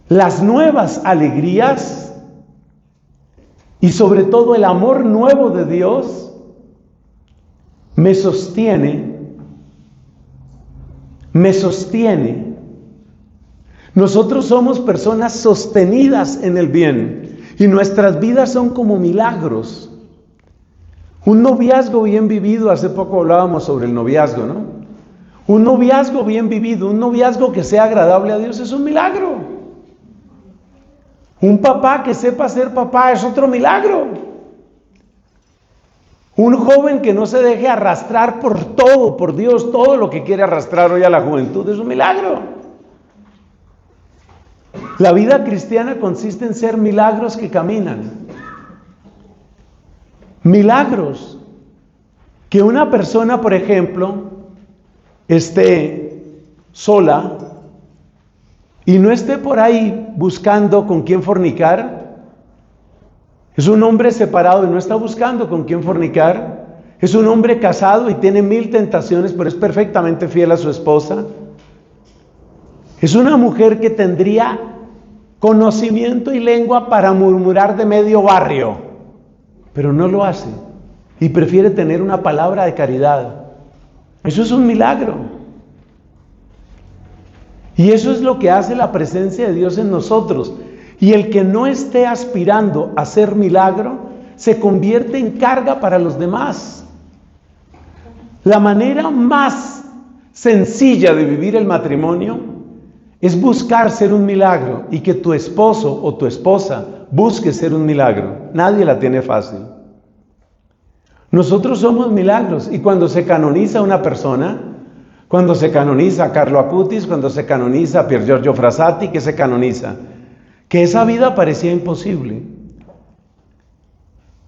las nuevas alegrías y sobre todo el amor nuevo de Dios me sostiene. Nosotros somos personas sostenidas en el bien y nuestras vidas son como milagros. Un noviazgo bien vivido, hace poco hablábamos sobre el noviazgo, ¿no? Un noviazgo bien vivido, un noviazgo que sea agradable a Dios es un milagro. Un papá que sepa ser papá es otro milagro. Un joven que no se deje arrastrar por todo, por Dios, todo lo que quiere arrastrar hoy a la juventud es un milagro. La vida cristiana consiste en ser milagros que caminan. Milagros. Que una persona, por ejemplo, esté sola y no esté por ahí buscando con quién fornicar. Es un hombre separado y no está buscando con quién fornicar. Es un hombre casado y tiene 1000 tentaciones, pero es perfectamente fiel a su esposa. Es una mujer que tendría conocimiento y lengua para murmurar de medio barrio, pero no lo hace y prefiere tener una palabra de caridad. Eso es un milagro. Y eso es lo que hace la presencia de Dios en nosotros. Y el que no esté aspirando a hacer milagro, se convierte en carga para los demás. La manera más sencilla de vivir el matrimonio es buscar ser un milagro y que tu esposo o tu esposa busque ser un milagro. Nadie la tiene fácil. Nosotros somos milagros y cuando se canoniza una persona, cuando se canoniza a Carlo Acutis, cuando se canoniza a Pier Giorgio Frassati, ¿qué se canoniza? Que esa vida parecía imposible.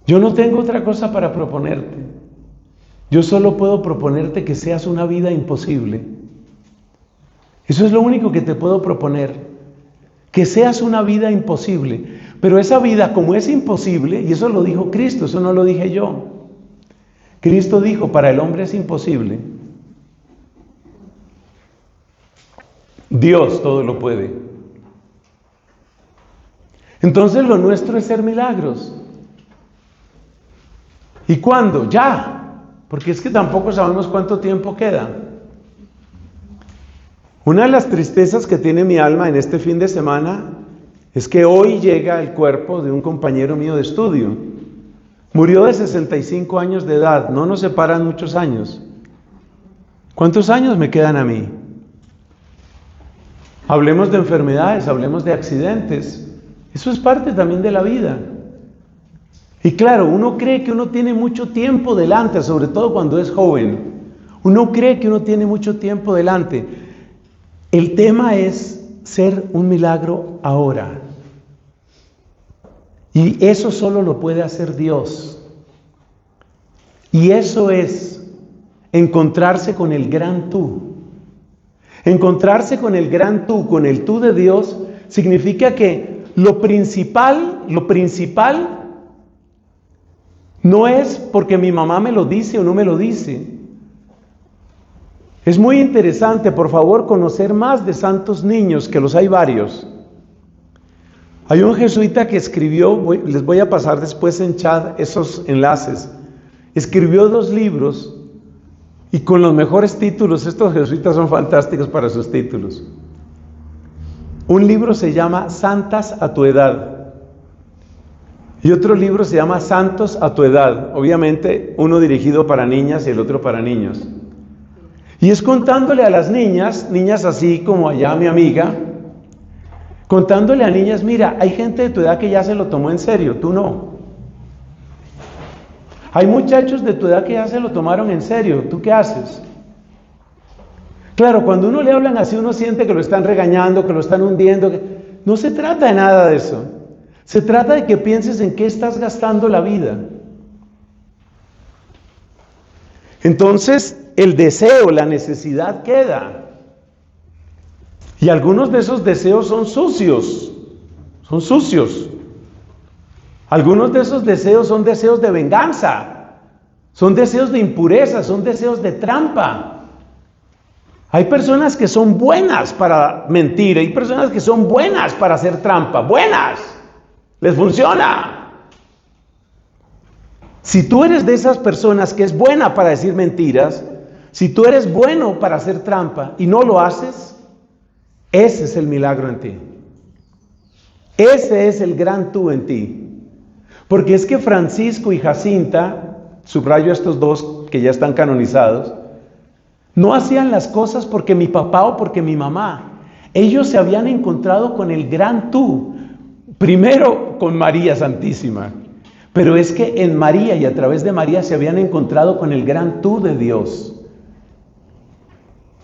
Yo no tengo otra cosa para proponerte. Yo solo puedo proponerte que seas una vida imposible. Eso es lo único que te puedo proponer. Que seas una vida imposible. Pero esa vida, como es imposible, y eso lo dijo Cristo, eso no lo dije yo. Cristo dijo, para el hombre es imposible. Dios todo lo puede. Entonces lo nuestro es ser milagros. ¿Y cuándo? Ya. Porque es que tampoco sabemos cuánto tiempo queda. Una de las tristezas que tiene mi alma en este fin de semana es que hoy llega el cuerpo de un compañero mío de estudio. Murió de 65 años de edad. No nos separan muchos años. ¿Cuántos años me quedan a mí? Hablemos de enfermedades, hablemos de accidentes. Eso es parte también de la vida. Y claro, uno cree que uno tiene mucho tiempo delante, sobre todo cuando es joven. Uno cree que uno tiene mucho tiempo delante. El tema es ser un milagro ahora. Y eso solo lo puede hacer Dios. Y eso es encontrarse con el gran tú. Encontrarse con el gran tú, con el tú de Dios, significa que lo principal no es porque mi mamá me lo dice o no me lo dice. Es muy interesante, por favor, conocer más de santos niños, que los hay varios. Hay un jesuita que escribió, les voy a pasar después en chat esos enlaces, escribió 2 libros y con los mejores títulos. Estos jesuitas son fantásticos para sus títulos. Un libro se llama Santas a tu edad y otro libro se llama Santos a tu edad, obviamente uno dirigido para niñas y el otro para niños. Y es contándole a las niñas así como allá mi amiga, contándole a niñas, mira, hay gente de tu edad que ya se lo tomó en serio, tú no. Hay muchachos de tu edad que ya se lo tomaron en serio, ¿tú qué haces? Claro, cuando uno le hablan así, uno siente que lo están regañando, que lo están hundiendo. No se trata de nada de eso. Se trata de que pienses en qué estás gastando la vida. Entonces, el deseo, la necesidad queda. Y algunos de esos deseos son sucios. Son sucios. Algunos de esos deseos son deseos de venganza. Son deseos de impureza, son deseos de trampa. Hay personas que son buenas para mentir, hay personas que son buenas para hacer trampa. ¡Buenas! ¡Les funciona! Si tú eres de esas personas que es buena para decir mentiras, si tú eres bueno para hacer trampa y no lo haces, ese es el milagro en ti. Ese es el gran tú en ti. Porque es que Francisco y Jacinta, subrayo estos 2 que ya están canonizados, no hacían las cosas porque mi papá o porque mi mamá. Ellos se habían encontrado con el gran tú. Primero con María Santísima. Pero es que en María y a través de María se habían encontrado con el gran tú de Dios.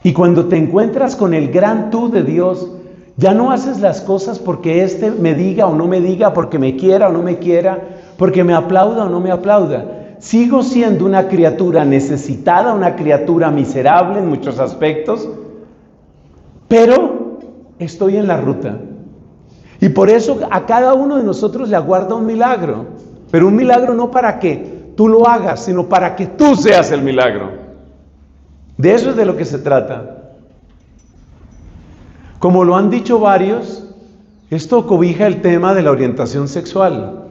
Y cuando te encuentras con el gran tú de Dios, Ya no haces las cosas porque este me diga o no me diga, porque me quiera o no me quiera, porque me aplauda o no me aplauda. Sigo siendo una criatura necesitada, una criatura miserable en muchos aspectos, pero estoy en la ruta. Y por eso a cada uno de nosotros le aguarda un milagro, pero un milagro no para que tú lo hagas, sino para que tú seas el milagro. De eso es de lo que se trata. Como lo han dicho varios, esto cobija el tema de la orientación sexual.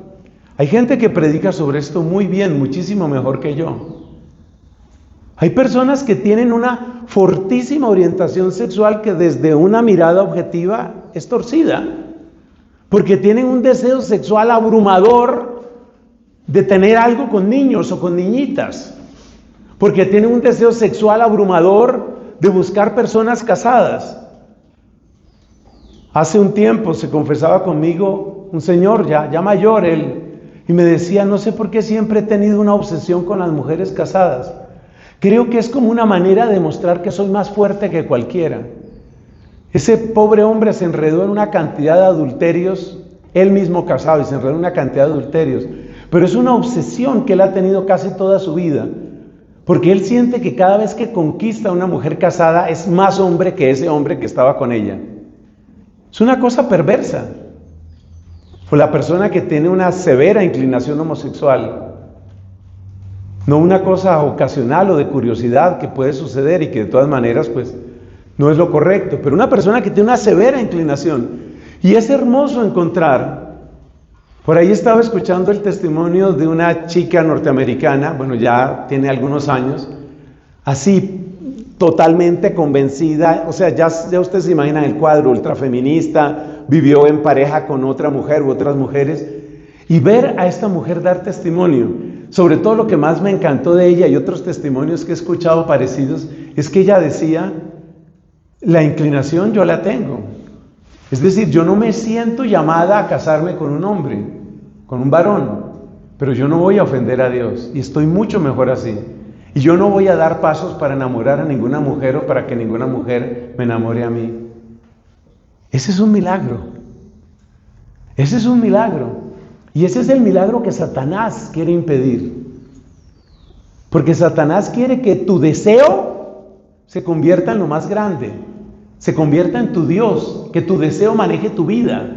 Hay gente que predica sobre esto muy bien, muchísimo mejor que yo. Hay personas que tienen una fortísima orientación sexual que desde una mirada objetiva es torcida, porque tienen un deseo sexual abrumador de tener algo con niños o con niñitas, porque tienen un deseo sexual abrumador de buscar personas casadas. Hace un tiempo se confesaba conmigo un señor ya mayor, él, y me decía, no sé por qué siempre he tenido una obsesión con las mujeres casadas. Creo que es como una manera de demostrar que soy más fuerte que cualquiera. Ese pobre hombre se enredó en una cantidad de adulterios, él mismo casado, y se enredó en una cantidad de adulterios. Pero es una obsesión que él ha tenido casi toda su vida, porque él siente que cada vez que conquista a una mujer casada es más hombre que ese hombre que estaba con ella. Es una cosa perversa. O la persona que tiene una severa inclinación homosexual, no una cosa ocasional o de curiosidad que puede suceder y que de todas maneras pues no es lo correcto, pero una persona que tiene una severa inclinación. Y es hermoso encontrar, por ahí estaba escuchando el testimonio de una chica norteamericana, bueno, ya tiene algunos años, así totalmente convencida, o sea, ya ustedes se imaginan el cuadro, ultrafeminista, vivió en pareja con otra mujer u otras mujeres, y ver a esta mujer dar testimonio, sobre todo lo que más me encantó de ella y otros testimonios que he escuchado parecidos, es que ella decía, la inclinación yo la tengo, es decir, yo no me siento llamada a casarme con un hombre, con un varón, pero yo no voy a ofender a Dios, y estoy mucho mejor así. Y yo no voy a dar pasos para enamorar a ninguna mujer o para que ninguna mujer me enamore a mí. Ese es un milagro. Ese es un milagro. Y ese es el milagro que Satanás quiere impedir. Porque Satanás quiere que tu deseo se convierta en lo más grande. Se convierta en tu Dios. Que tu deseo maneje tu vida.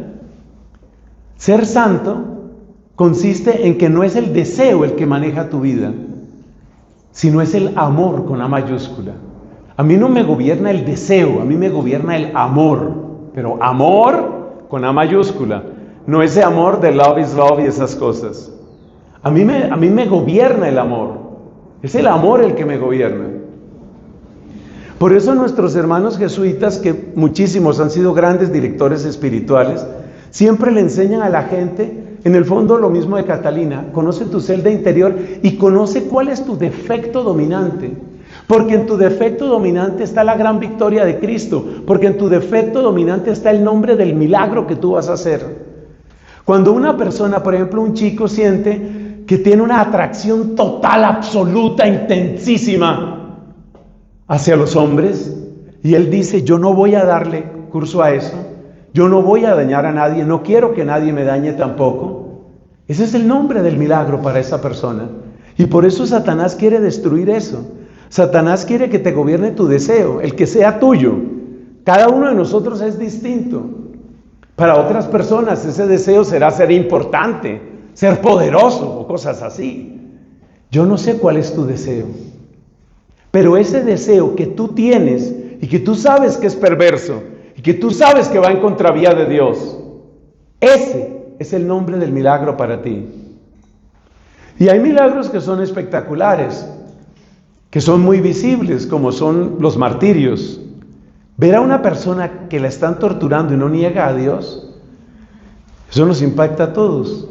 Ser santo consiste en que no es el deseo el que maneja tu vida, sino es el amor con A mayúscula. A mí no me gobierna el deseo, a mí me gobierna el amor, pero amor con A mayúscula, no ese amor de love is love y esas cosas. A mí me gobierna el amor, es el amor el que me gobierna. Por eso nuestros hermanos jesuitas, que muchísimos han sido grandes directores espirituales, siempre le enseñan a la gente, en el fondo lo mismo de Catalina, conoce tu celda interior y conoce cuál es tu defecto dominante, porque en tu defecto dominante está la gran victoria de Cristo, porque en tu defecto dominante está el nombre del milagro que tú vas a hacer. Cuando una persona, por ejemplo un chico, siente que tiene una atracción total, absoluta, intensísima hacia los hombres, y él dice, yo no voy a darle curso a eso, yo no voy a dañar a nadie, no quiero que nadie me dañe tampoco. Ese es el nombre del milagro para esa persona. Y por eso Satanás quiere destruir eso. Satanás quiere que te gobierne tu deseo, el que sea tuyo. Cada uno de nosotros es distinto. Para otras personas ese deseo será ser importante, ser poderoso o cosas así. Yo no sé cuál es tu deseo. Pero ese deseo que tú tienes y que tú sabes que es perverso, y que tú sabes que va en contravía de Dios, ese es el nombre del milagro para ti. Y hay milagros que son espectaculares, que son muy visibles, como son los martirios. Ver a una persona que la están torturando y no niega a Dios, eso nos impacta a todos.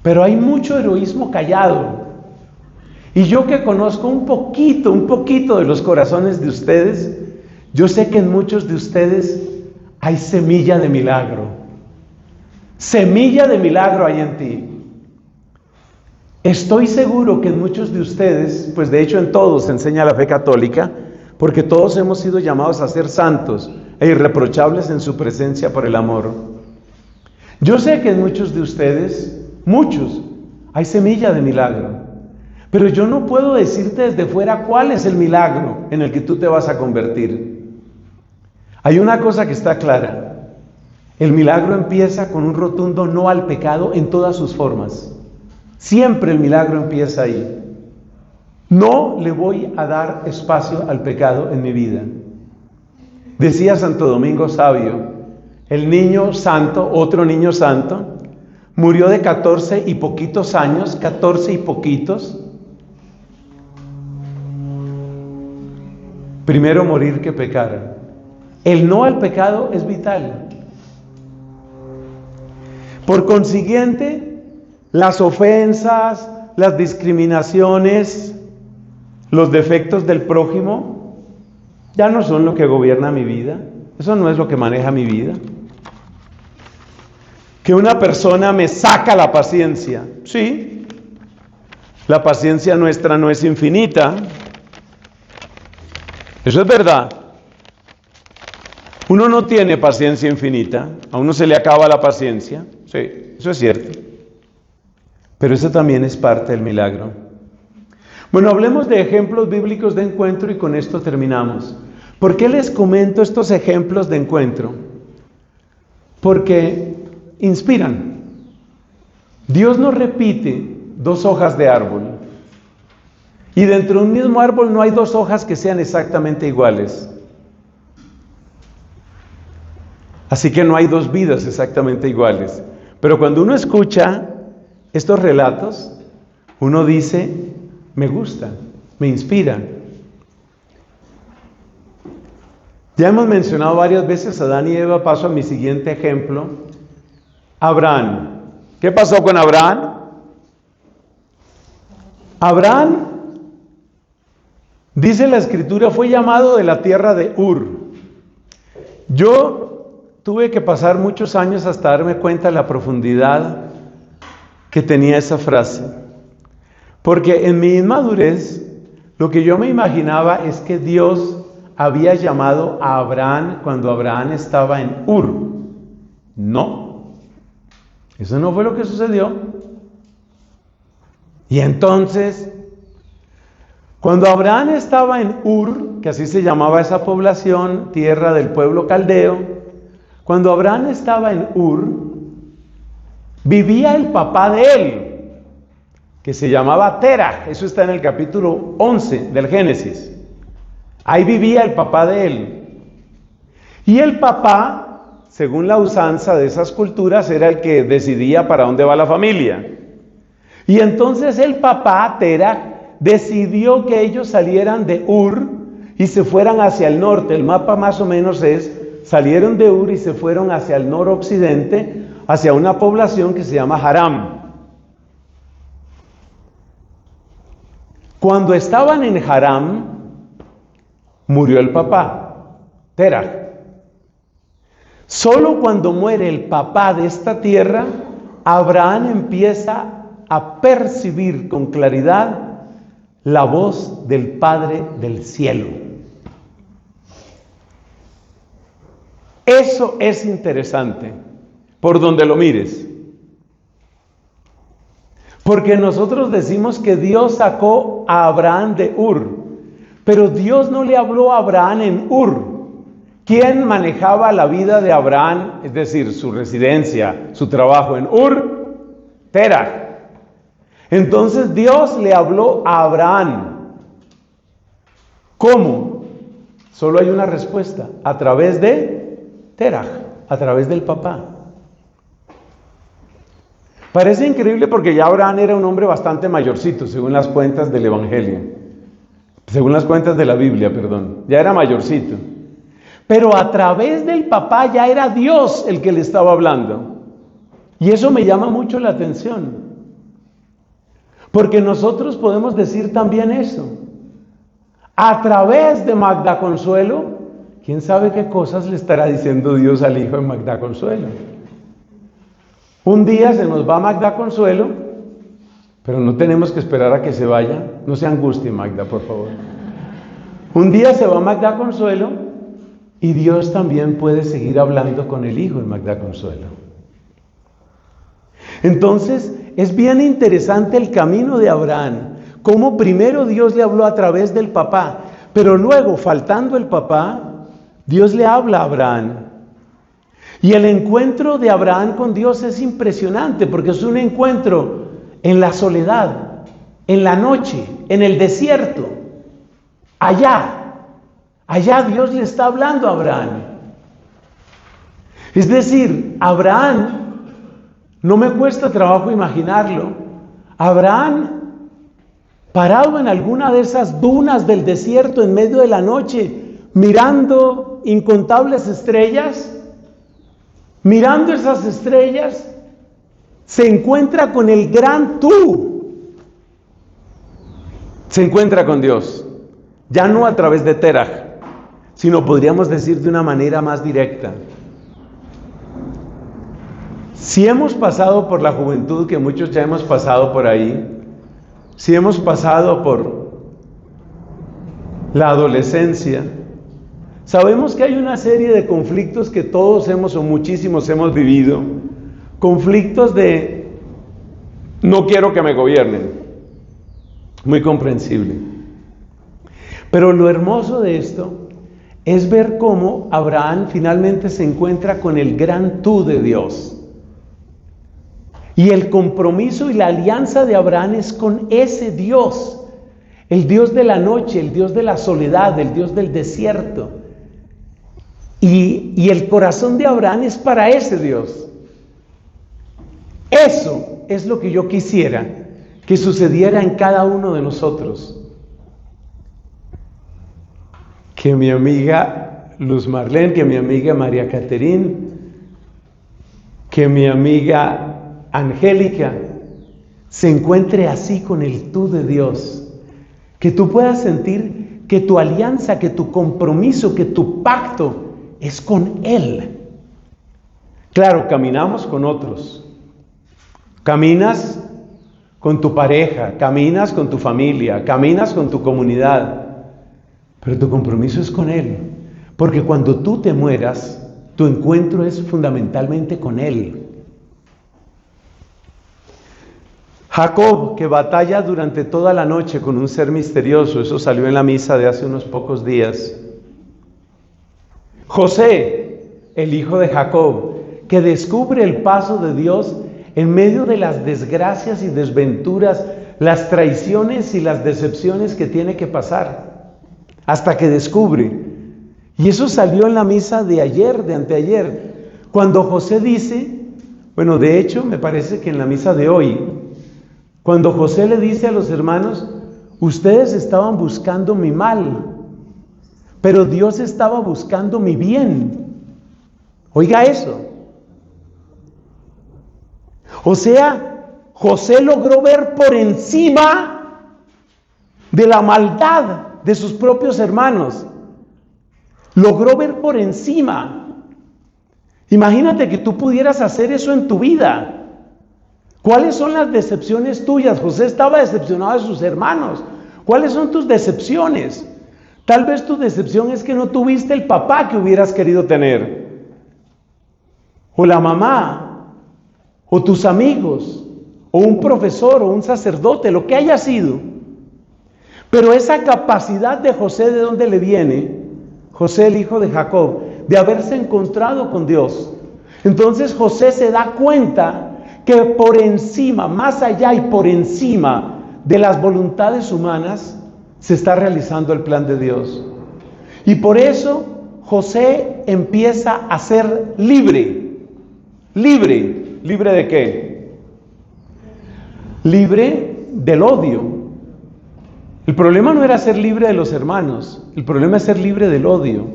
Pero hay mucho heroísmo callado. Y yo que conozco un poquito de los corazones de ustedes, yo sé que en muchos de ustedes hay semilla de milagro. Semilla de milagro hay en ti. Estoy seguro que en muchos de ustedes, pues de hecho en todos se enseña la fe católica, porque todos hemos sido llamados a ser santos, e irreprochables en su presencia por el amor. Yo sé que en muchos de ustedes, hay semilla de milagro, pero yo no puedo decirte desde fuera cuál es el milagro en el que tú te vas a convertir. Hay una cosa que está clara: el milagro empieza con un rotundo no al pecado en todas sus formas. Siempre el milagro empieza ahí. No le voy a dar espacio al pecado en mi vida. Decía Santo Domingo Sabio, el niño santo, otro niño santo, murió de 14 y poquitos años, 14 y poquitos. Primero morir que pecar. El no al pecado es vital. Por consiguiente, las ofensas, las discriminaciones, los defectos del prójimo ya no son lo que gobierna mi vida. Eso no es lo que maneja mi vida. Que una persona me saca la paciencia. Sí, la paciencia nuestra no es infinita. Eso es verdad. Uno no tiene paciencia infinita. A uno se le acaba la paciencia. Sí, eso es cierto. Pero eso también es parte del milagro. Bueno, hablemos de ejemplos bíblicos de encuentro y con esto terminamos. ¿Por qué les comento estos ejemplos de encuentro? Porque inspiran. Dios no repite dos hojas de árbol. Y dentro de un mismo árbol no hay dos hojas que sean exactamente iguales. Así que no hay dos vidas exactamente iguales. Pero cuando uno escucha estos relatos, uno dice: me gusta, me inspira. Ya hemos mencionado varias veces a Adán y Eva. Paso a mi siguiente ejemplo. Abraham. ¿Qué pasó con Abraham? Abraham, dice la Escritura, fue llamado de la tierra de Ur. Yo tuve que pasar muchos años hasta darme cuenta de la profundidad que tenía esa frase. Porque en mi inmadurez, lo que yo me imaginaba es que Dios había llamado a Abraham cuando Abraham estaba en Ur. No, eso no fue lo que sucedió. Y entonces, cuando Abraham estaba en Ur, que así se llamaba esa población, tierra del pueblo caldeo, cuando Abraham estaba en Ur, vivía el papá de él, que se llamaba Terah. Eso está en el capítulo 11 del Génesis. Ahí vivía el papá de él. Y el papá, según la usanza de esas culturas, era el que decidía para dónde va la familia. Y entonces el papá, Terah, decidió que ellos salieran de Ur y se fueran hacia el norte. El mapa más o menos es: salieron de Ur y se fueron hacia el noroccidente, hacia una población que se llama Haram. Cuando estaban en Haram, murió el papá, Terah. Solo cuando muere el papá de esta tierra, Abraham empieza a percibir con claridad la voz del Padre del cielo. Eso es interesante, por donde lo mires. Porque nosotros decimos que Dios sacó a Abraham de Ur, pero Dios no le habló a Abraham en Ur. ¿Quién manejaba la vida de Abraham, es decir, su residencia, su trabajo en Ur? Terah. Entonces Dios le habló a Abraham. ¿Cómo? Solo hay una respuesta: a través de Terah, a través del papá. Parece increíble porque ya Abraham era un hombre bastante mayorcito, según las cuentas del Evangelio. Según las cuentas de la Biblia, perdón. Ya era mayorcito. Pero a través del papá ya era Dios el que le estaba hablando. Y eso me llama mucho la atención. Porque nosotros podemos decir también eso. A través de Magda Consuelo, ¿quién sabe qué cosas le estará diciendo Dios al hijo de Magda Consuelo? Un día se nos va Magda Consuelo, pero no tenemos que esperar a que se vaya. No se angustie, Magda, por favor. Un día se va Magda Consuelo Y Dios también puede seguir hablando con el Hijo en Magda Consuelo. Entonces, es bien interesante el camino de Abraham. Cómo primero Dios le habló a través del papá, pero luego, faltando el papá, Dios le habla a Abraham. Y el encuentro de Abraham con Dios es impresionante, porque es un encuentro en la soledad, en la noche, en el desierto. Allá Dios le está hablando a Abraham. Es decir, Abraham, no me cuesta trabajo imaginarlo, Abraham parado en alguna de esas dunas del desierto en medio de la noche, mirando incontables estrellas, mirando esas estrellas, se encuentra con el gran tú. Se encuentra con Dios, ya no a través de Terach, sino podríamos decir de una manera más directa. Si hemos pasado por la juventud, que muchos ya hemos pasado por ahí, si hemos pasado por la adolescencia, sabemos que hay una serie de conflictos que todos hemos o muchísimos hemos vivido. Conflictos de no quiero que me gobiernen. Muy comprensible. Pero lo hermoso de esto es ver cómo Abraham finalmente se encuentra con el gran tú de Dios. Y el compromiso y la alianza de Abraham es con ese Dios, el Dios de la noche, el Dios de la soledad, el Dios del desierto. Y el corazón de Abraham es para ese Dios. Eso es lo que yo quisiera que sucediera en cada uno de nosotros. Que mi amiga Luz Marlene, que mi amiga María Caterine, que mi amiga Angélica se encuentre así con el tú de Dios, que tú puedas sentir que tu alianza, que tu compromiso, que tu pacto es con Él. Claro, caminamos con otros, caminas con tu pareja, caminas con tu familia, caminas con tu comunidad, pero tu compromiso es con Él, porque cuando tú te mueras, tu encuentro es fundamentalmente con Él. Jacob, que batalla durante toda la noche con un ser misterioso, eso salió en la misa de hace unos pocos días. José, el hijo de Jacob, que descubre el paso de Dios en medio de las desgracias y desventuras, las traiciones y las decepciones que tiene que pasar, hasta que descubre. Y eso salió en la misa de ayer, de anteayer, cuando José dice, bueno, de hecho, me parece que en la misa de hoy, cuando José le dice a los hermanos, ustedes estaban buscando mi mal, pero Dios estaba buscando mi bien. Oiga eso. O sea, José logró ver por encima de la maldad de sus propios hermanos. Logró ver por encima. Imagínate que tú pudieras hacer eso en tu vida. ¿Cuáles son las decepciones tuyas? José estaba decepcionado de sus hermanos. ¿Cuáles son tus decepciones? Tal vez tu decepción es que no tuviste el papá que hubieras querido tener, o la mamá, o tus amigos, o un profesor, o un sacerdote, lo que haya sido. Pero esa capacidad de José, ¿de dónde le viene? José, el hijo de Jacob, de haberse encontrado con Dios. Entonces José se da cuenta que por encima, más allá y por encima de las voluntades humanas, se está realizando el plan de Dios. Y por eso José empieza a ser libre. ¿Libre? ¿Libre de qué? Libre del odio. El problema no era ser libre de los hermanos, el problema es ser libre del odio,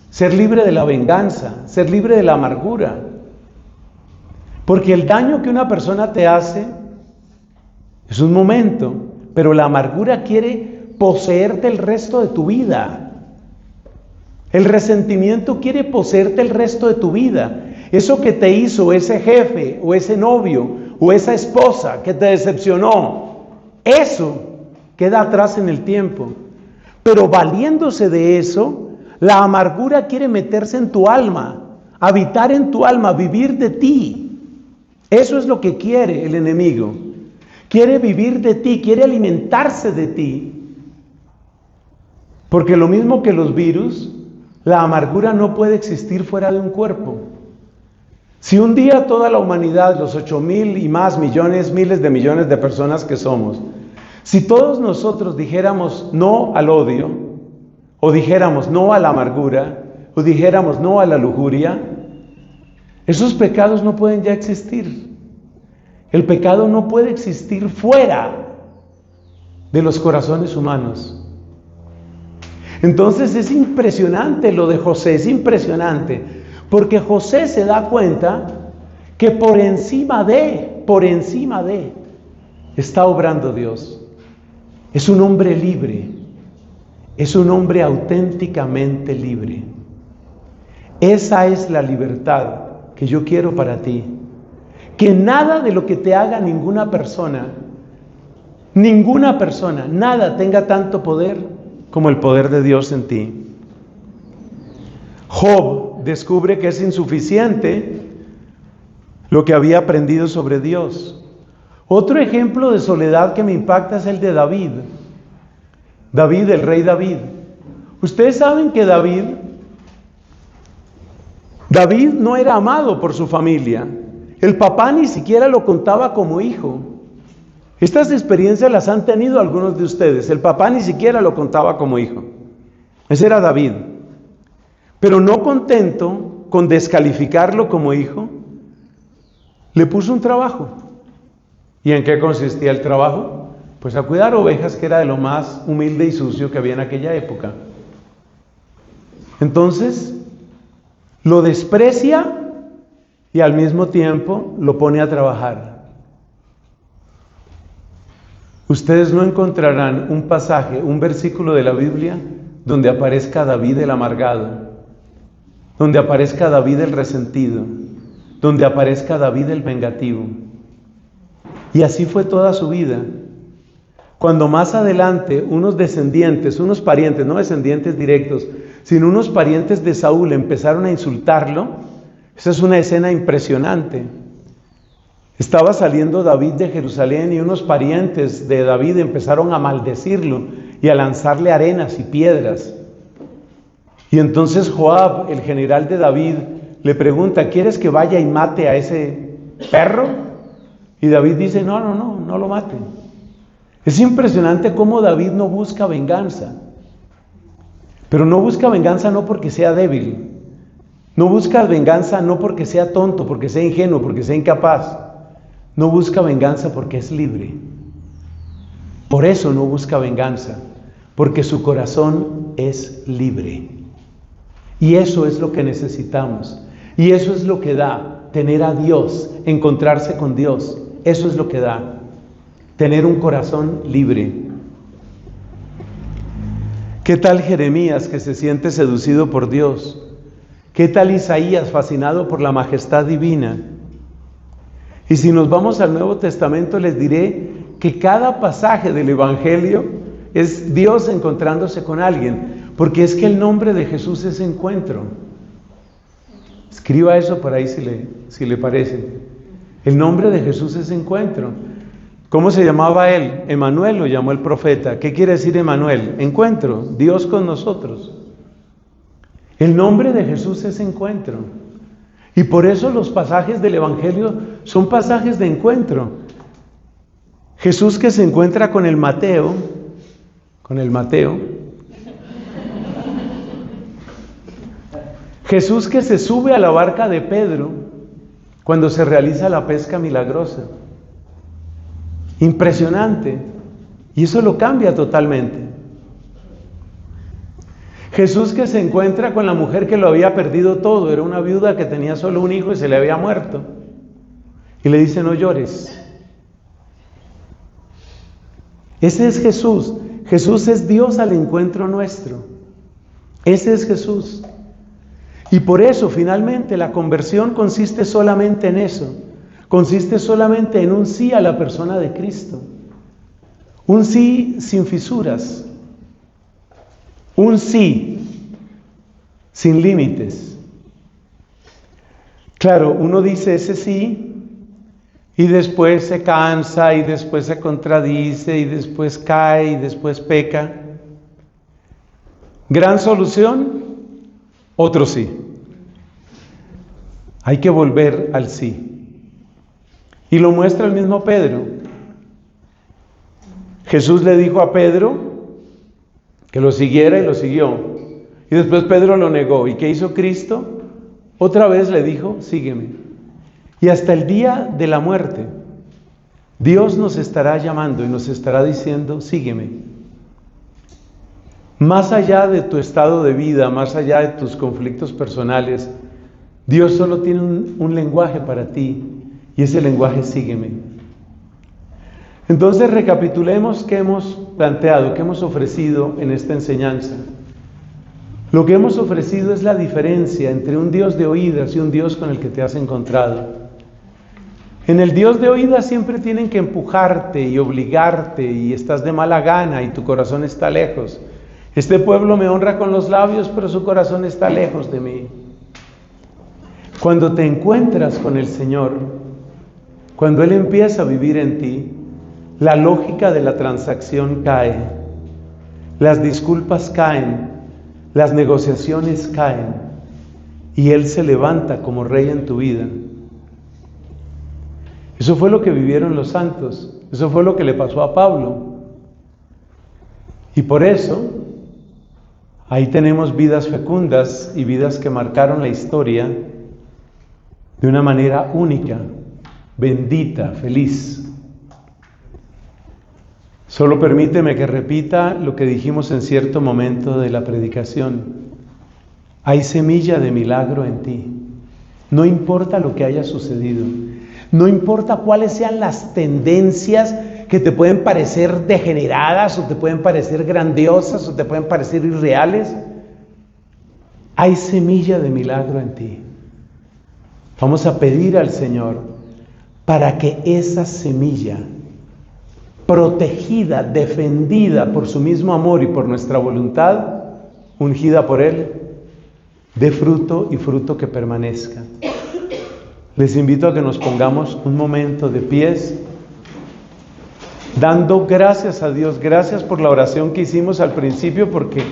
ser libre de la venganza, ser libre de la amargura. Porque el daño que una persona te hace es un momento, pero la amargura quiere poseerte el resto de tu vida. El resentimiento quiere poseerte el resto de tu vida. Eso que te hizo ese jefe o ese novio o esa esposa que te decepcionó, eso queda atrás en el tiempo. Pero valiéndose de eso, La amargura quiere meterse en tu alma, habitar en tu alma, vivir de ti. Eso es lo que quiere el enemigo. Quiere vivir de ti, quiere alimentarse de ti. Porque lo mismo que los virus, la amargura no puede existir fuera de un cuerpo. Si un día toda la humanidad, los 8,000 y más millones, miles de millones de personas que somos, si todos nosotros dijéramos no al odio, o dijéramos no a la amargura, o dijéramos no a la lujuria, esos pecados no pueden ya existir. El pecado no puede existir fuera de los corazones humanos. Entonces es impresionante lo de José, es impresionante, porque José se da cuenta que por encima de, está obrando Dios. Es un hombre libre, es un hombre auténticamente libre. Esa es la libertad que yo quiero para ti. Que nada de lo que te haga ninguna persona, nada tenga tanto poder como el poder de Dios en ti. Job descubre que es insuficiente lo que había aprendido sobre Dios. Otro ejemplo de soledad que me impacta es el de David. David, el rey David. Ustedes saben que David no era amado por su familia. El papá ni siquiera lo contaba como hijo. Estas experiencias las han tenido algunos de ustedes. El papá ni siquiera lo contaba como hijo. Ese era David. Pero no contento con descalificarlo como hijo, le puso un trabajo. ¿Y en qué consistía el trabajo? Pues a cuidar ovejas, que era de lo más humilde y sucio que había en aquella época. Entonces, lo desprecia y al mismo tiempo lo pone a trabajar. Ustedes no encontrarán un pasaje, un versículo de la Biblia donde aparezca David el amargado, donde aparezca David el resentido, donde aparezca David el vengativo. Y así fue toda su vida. Cuando más adelante unos descendientes, unos parientes, no descendientes directos, sino unos parientes de Saúl empezaron a insultarlo, esa es una escena impresionante. Estaba saliendo David de Jerusalén y unos parientes de David empezaron a maldecirlo y a lanzarle arenas y piedras. Y entonces Joab, el general de David, le pregunta: ¿quieres que vaya y mate a ese perro? Y David dice: no lo maten. Es impresionante cómo David no busca venganza. Pero no busca venganza no porque sea débil. No busca venganza no porque sea tonto, porque sea ingenuo, porque sea incapaz. No busca venganza porque es libre. Por eso no busca venganza, porque su corazón es libre. Y eso es lo que necesitamos. Y eso es lo que da tener a Dios, encontrarse con Dios. Eso es lo que da tener un corazón libre. ¿Qué tal Jeremías, que se siente seducido por Dios? ¿Qué tal Isaías, fascinado por la majestad divina? Y si nos vamos al Nuevo Testamento, les diré que cada pasaje del Evangelio es Dios encontrándose con alguien, porque es que el nombre de Jesús es encuentro. Escriba eso por ahí si le parece. El nombre de Jesús es encuentro. ¿Cómo se llamaba él? Emanuel lo llamó el profeta. ¿Qué quiere decir Emanuel? Encuentro, Dios con nosotros. El nombre de Jesús es encuentro. Y por eso los pasajes del Evangelio son pasajes de encuentro. Jesús que se encuentra con el Mateo. Jesús que se sube a la barca de Pedro cuando se realiza la pesca milagrosa. Impresionante. Y eso lo cambia totalmente. Jesús que se encuentra con la mujer que lo había perdido todo, era una viuda que tenía solo un hijo y se le había muerto. Y le dice: no llores. Ese es Jesús. Jesús es Dios al encuentro nuestro. Ese es Jesús. Y por eso finalmente la conversión consiste solamente en eso. Consiste solamente en un sí a la persona de Cristo. Un sí sin fisuras. Un sí sin límites. Claro, uno dice ese sí, y después se cansa, y después se contradice, y después cae, y después peca. ¿Gran solución? Otro sí. Hay que volver al sí. Y lo muestra el mismo Pedro. Jesús le dijo a Pedro que lo siguiera y lo siguió. Y después Pedro lo negó. ¿Y qué hizo Cristo? Otra vez le dijo, sígueme. Y hasta el día de la muerte, Dios nos estará llamando y nos estará diciendo, sígueme. Más allá de tu estado de vida, más allá de tus conflictos personales, Dios solo tiene un lenguaje para ti, y ese lenguaje es sígueme. Entonces recapitulemos qué hemos planteado, qué hemos ofrecido en esta enseñanza. Lo que hemos ofrecido es la diferencia entre un Dios de oídas y un Dios con el que te has encontrado. En el Dios de oídas siempre tienen que empujarte y obligarte, y estás de mala gana y tu corazón está lejos. Este pueblo me honra con los labios, pero su corazón está lejos de mí. Cuando te encuentras con el Señor, cuando Él empieza a vivir en ti, la lógica de la transacción cae, las disculpas caen, las negociaciones caen, y Él se levanta como Rey en tu vida. Eso fue lo que vivieron los santos, eso fue lo que le pasó a Pablo. Y por eso, ahí tenemos vidas fecundas y vidas que marcaron la historia de una manera única, bendita, feliz. Solo permíteme que repita lo que dijimos en cierto momento de la predicación. Hay semilla de milagro en ti. No importa lo que haya sucedido. No importa cuáles sean las tendencias que te pueden parecer degeneradas, o te pueden parecer grandiosas, o te pueden parecer irreales. Hay semilla de milagro en ti. Vamos a pedir al Señor para que esa semilla, protegida, defendida por su mismo amor y por nuestra voluntad, ungida por Él, dé fruto, y fruto que permanezca. Les invito a que nos pongamos un momento de pies, dando gracias a Dios. Gracias por la oración que hicimos al principio, porque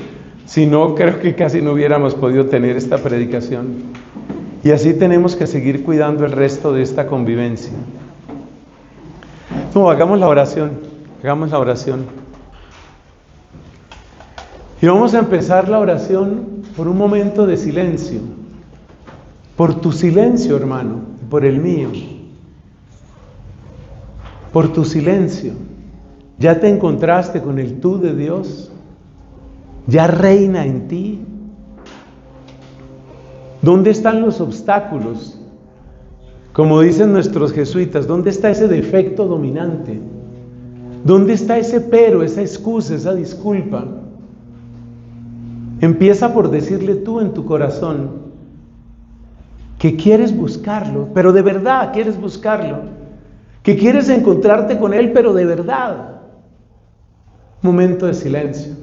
si no, creo que casi no hubiéramos podido tener esta predicación. Y así tenemos que seguir cuidando el resto de esta convivencia. No, hagamos la oración. Y vamos a empezar la oración por un momento de silencio. Por tu silencio, hermano, y por el mío. Por tu silencio. ¿Ya te encontraste con el tú de Dios? ¿Ya reina en ti? ¿Dónde están los obstáculos? Como dicen nuestros jesuitas, ¿dónde está ese defecto dominante? ¿Dónde está ese pero, esa excusa, esa disculpa? Empieza por decirle tú en tu corazón que quieres buscarlo, pero de verdad quieres buscarlo, que quieres encontrarte con Él, pero de verdad. Momento de silencio.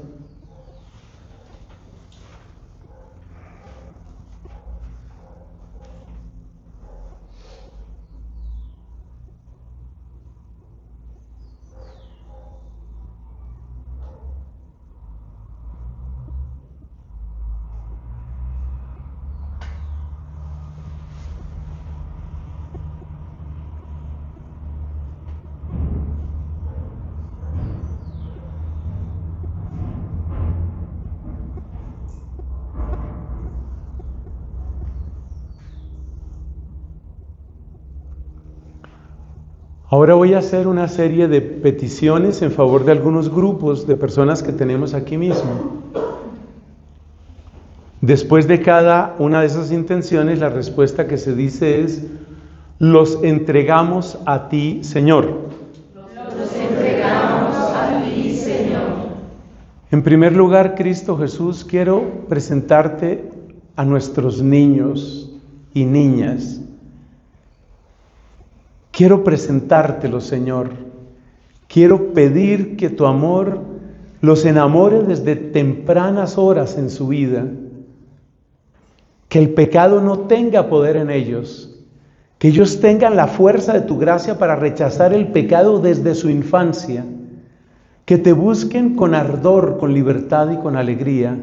Ahora voy a hacer una serie de peticiones en favor de algunos grupos de personas que tenemos aquí mismo. Después de cada una de esas intenciones, la respuesta que se dice es: los entregamos a ti, Señor. Los entregamos a ti, Señor. En primer lugar, Cristo Jesús, quiero presentarte a nuestros niños y niñas. Quiero presentártelo, Señor. Quiero pedir que tu amor los enamore desde tempranas horas en su vida. que el pecado no tenga poder en ellos, que ellos tengan la fuerza de tu gracia para rechazar el pecado desde su infancia, que te busquen con ardor, con libertad y con alegría.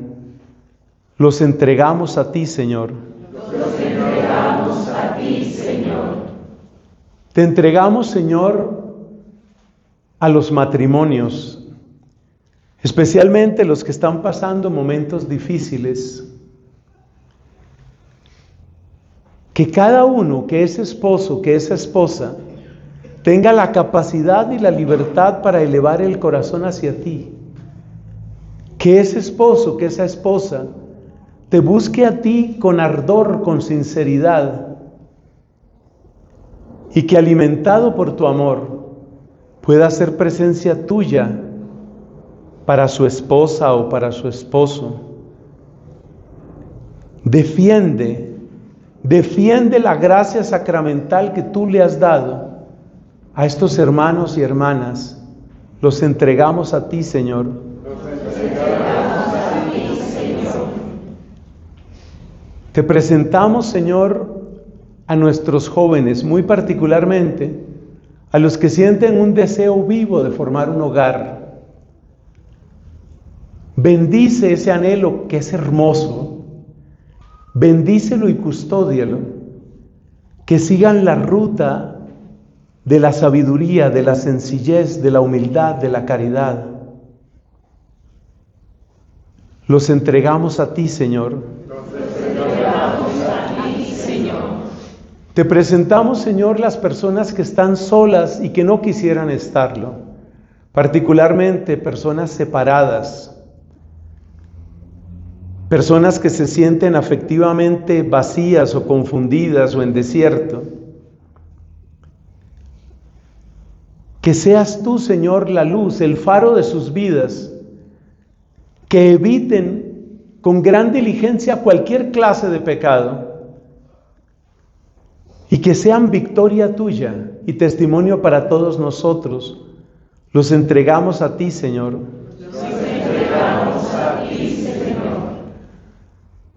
Los entregamos a ti, Señor. Los entregamos a ti, Señor. Te entregamos, Señor, a los matrimonios, especialmente los que están pasando momentos difíciles. Que cada uno, que es esposo, que es esposa, tenga la capacidad y la libertad para elevar el corazón hacia ti. Que ese esposo, que esa esposa, te busque a ti con ardor, con sinceridad, y que alimentado por tu amor pueda ser presencia tuya para su esposa o para su esposo. Defiende la gracia sacramental que tú le has dado a estos hermanos y hermanas. Los entregamos a ti, Señor. Te presentamos, Señor, a nuestros jóvenes, muy particularmente a los que sienten un deseo vivo de formar un hogar. Bendice ese anhelo que es hermoso. Bendícelo y custódialo. Que sigan la ruta de la sabiduría, de la sencillez, de la humildad, de la caridad. Los entregamos a ti, Señor. Te presentamos, Señor, las personas que están solas y que no quisieran estarlo, particularmente personas separadas, personas que se sienten afectivamente vacías o confundidas o en desierto. Que seas tú, Señor, la luz, el faro de sus vidas, que eviten con gran diligencia cualquier clase de pecado y que sean victoria tuya y testimonio para todos nosotros. Los entregamos a ti, Señor. Los entregamos a ti, Señor.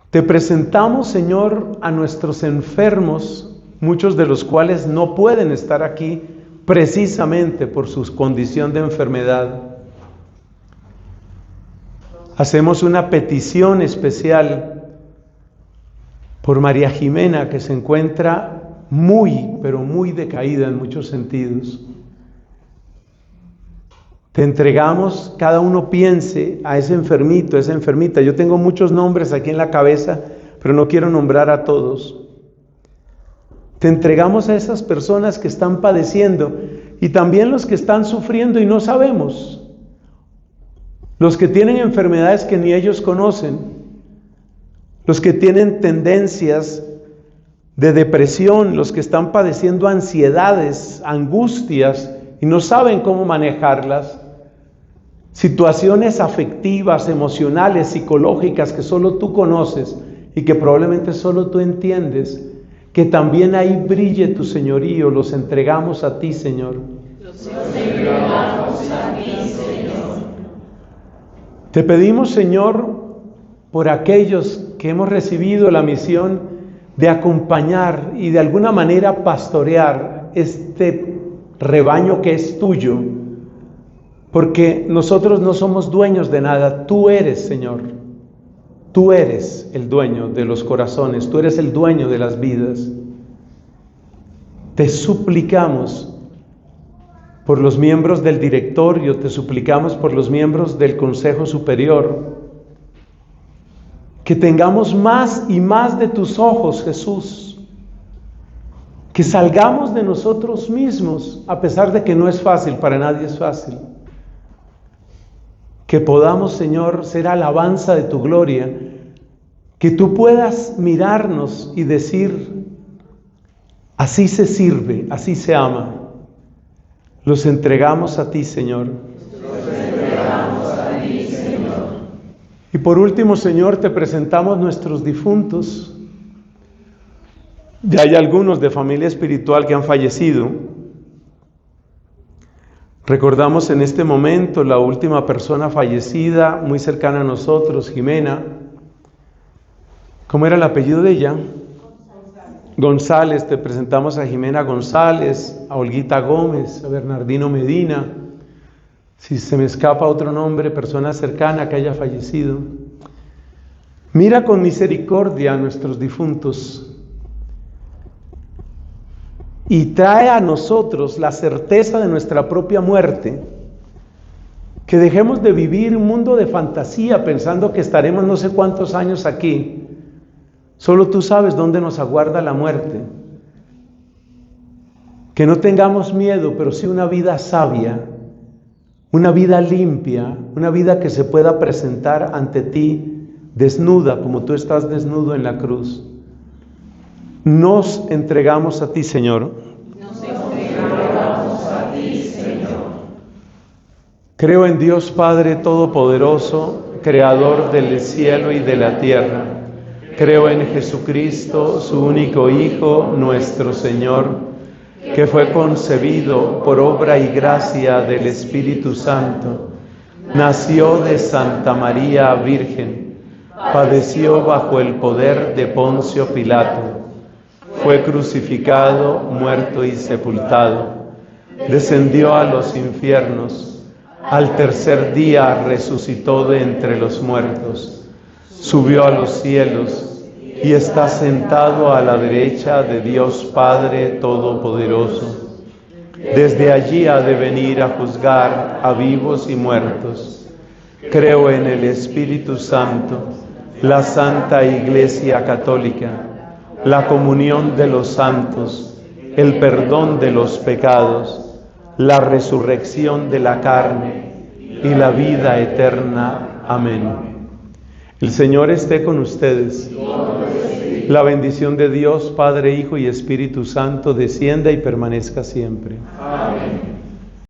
Te presentamos, Señor, a nuestros enfermos, muchos de los cuales no pueden estar aquí precisamente por su condición de enfermedad. Hacemos una petición especial por María Jimena, que se encuentra muy, pero muy decaída en muchos sentidos. Te entregamos, cada uno piense a ese enfermito, a esa enfermita. Yo tengo muchos nombres aquí en la cabeza, pero no quiero nombrar a todos. Te entregamos a esas personas que están padeciendo y también los que están sufriendo y no sabemos. Los que tienen enfermedades que ni ellos conocen. Los que tienen tendencias de depresión, los que están padeciendo ansiedades, angustias y no saben cómo manejarlas, situaciones afectivas, emocionales, psicológicas que solo tú conoces y que probablemente solo tú entiendes, que también ahí brille tu señorío. Los entregamos a ti, Señor. Los entregamos a ti, Señor. Te pedimos, Señor, por aquellos que hemos recibido la misión de acompañar y de alguna manera pastorear este rebaño que es tuyo, porque nosotros no somos dueños de nada. Tú eres, Señor. Tú eres el dueño de los corazones, tú eres el dueño de las vidas. Te suplicamos por los miembros del directorio, te suplicamos por los miembros del Consejo Superior, que tengamos más y más de tus ojos, Jesús. Que salgamos de nosotros mismos, a pesar de que no es fácil, para nadie es fácil. Que podamos, Señor, ser alabanza de tu gloria. Que tú puedas mirarnos y decir, así se sirve, así se ama. Los entregamos a ti, Señor. Y por último, Señor, te presentamos nuestros difuntos. Ya hay algunos de familia espiritual que han fallecido. Recordamos en este momento la última persona fallecida, muy cercana a nosotros, Jimena, ¿Cómo era el apellido de ella? González. Te presentamos a Jimena González, a Olguita Gómez, a Bernardino Medina. Si se me escapa otro nombre, persona cercana que haya fallecido. Mira con misericordia a nuestros difuntos y trae a nosotros la certeza de nuestra propia muerte. Que dejemos de vivir un mundo de fantasía pensando que estaremos no sé cuántos años aquí. Solo tú sabes dónde nos aguarda la muerte. Que no tengamos miedo, pero sí una vida sabia, una vida limpia, una vida que se pueda presentar ante ti desnuda, como tú estás desnudo en la cruz. Nos entregamos a ti, Señor. Nos entregamos a ti, Señor. Creo en Dios Padre Todopoderoso, Creador del cielo y de la tierra. Creo en Jesucristo, su único Hijo, nuestro Señor, que fue concebido por obra y gracia del Espíritu Santo. Nació de Santa María Virgen, padeció bajo el poder de Poncio Pilato, fue crucificado, muerto y sepultado, descendió a los infiernos, al tercer día resucitó de entre los muertos, subió a los cielos y está sentado a la derecha de Dios Padre Todopoderoso. Desde allí ha de venir a juzgar a vivos y muertos. Creo en el Espíritu Santo, la Santa Iglesia Católica, la comunión de los santos, el perdón de los pecados, la resurrección de la carne y la vida eterna. Amén. El Señor esté con ustedes. La bendición de Dios, Padre, Hijo y Espíritu Santo, descienda y permanezca siempre. Amén.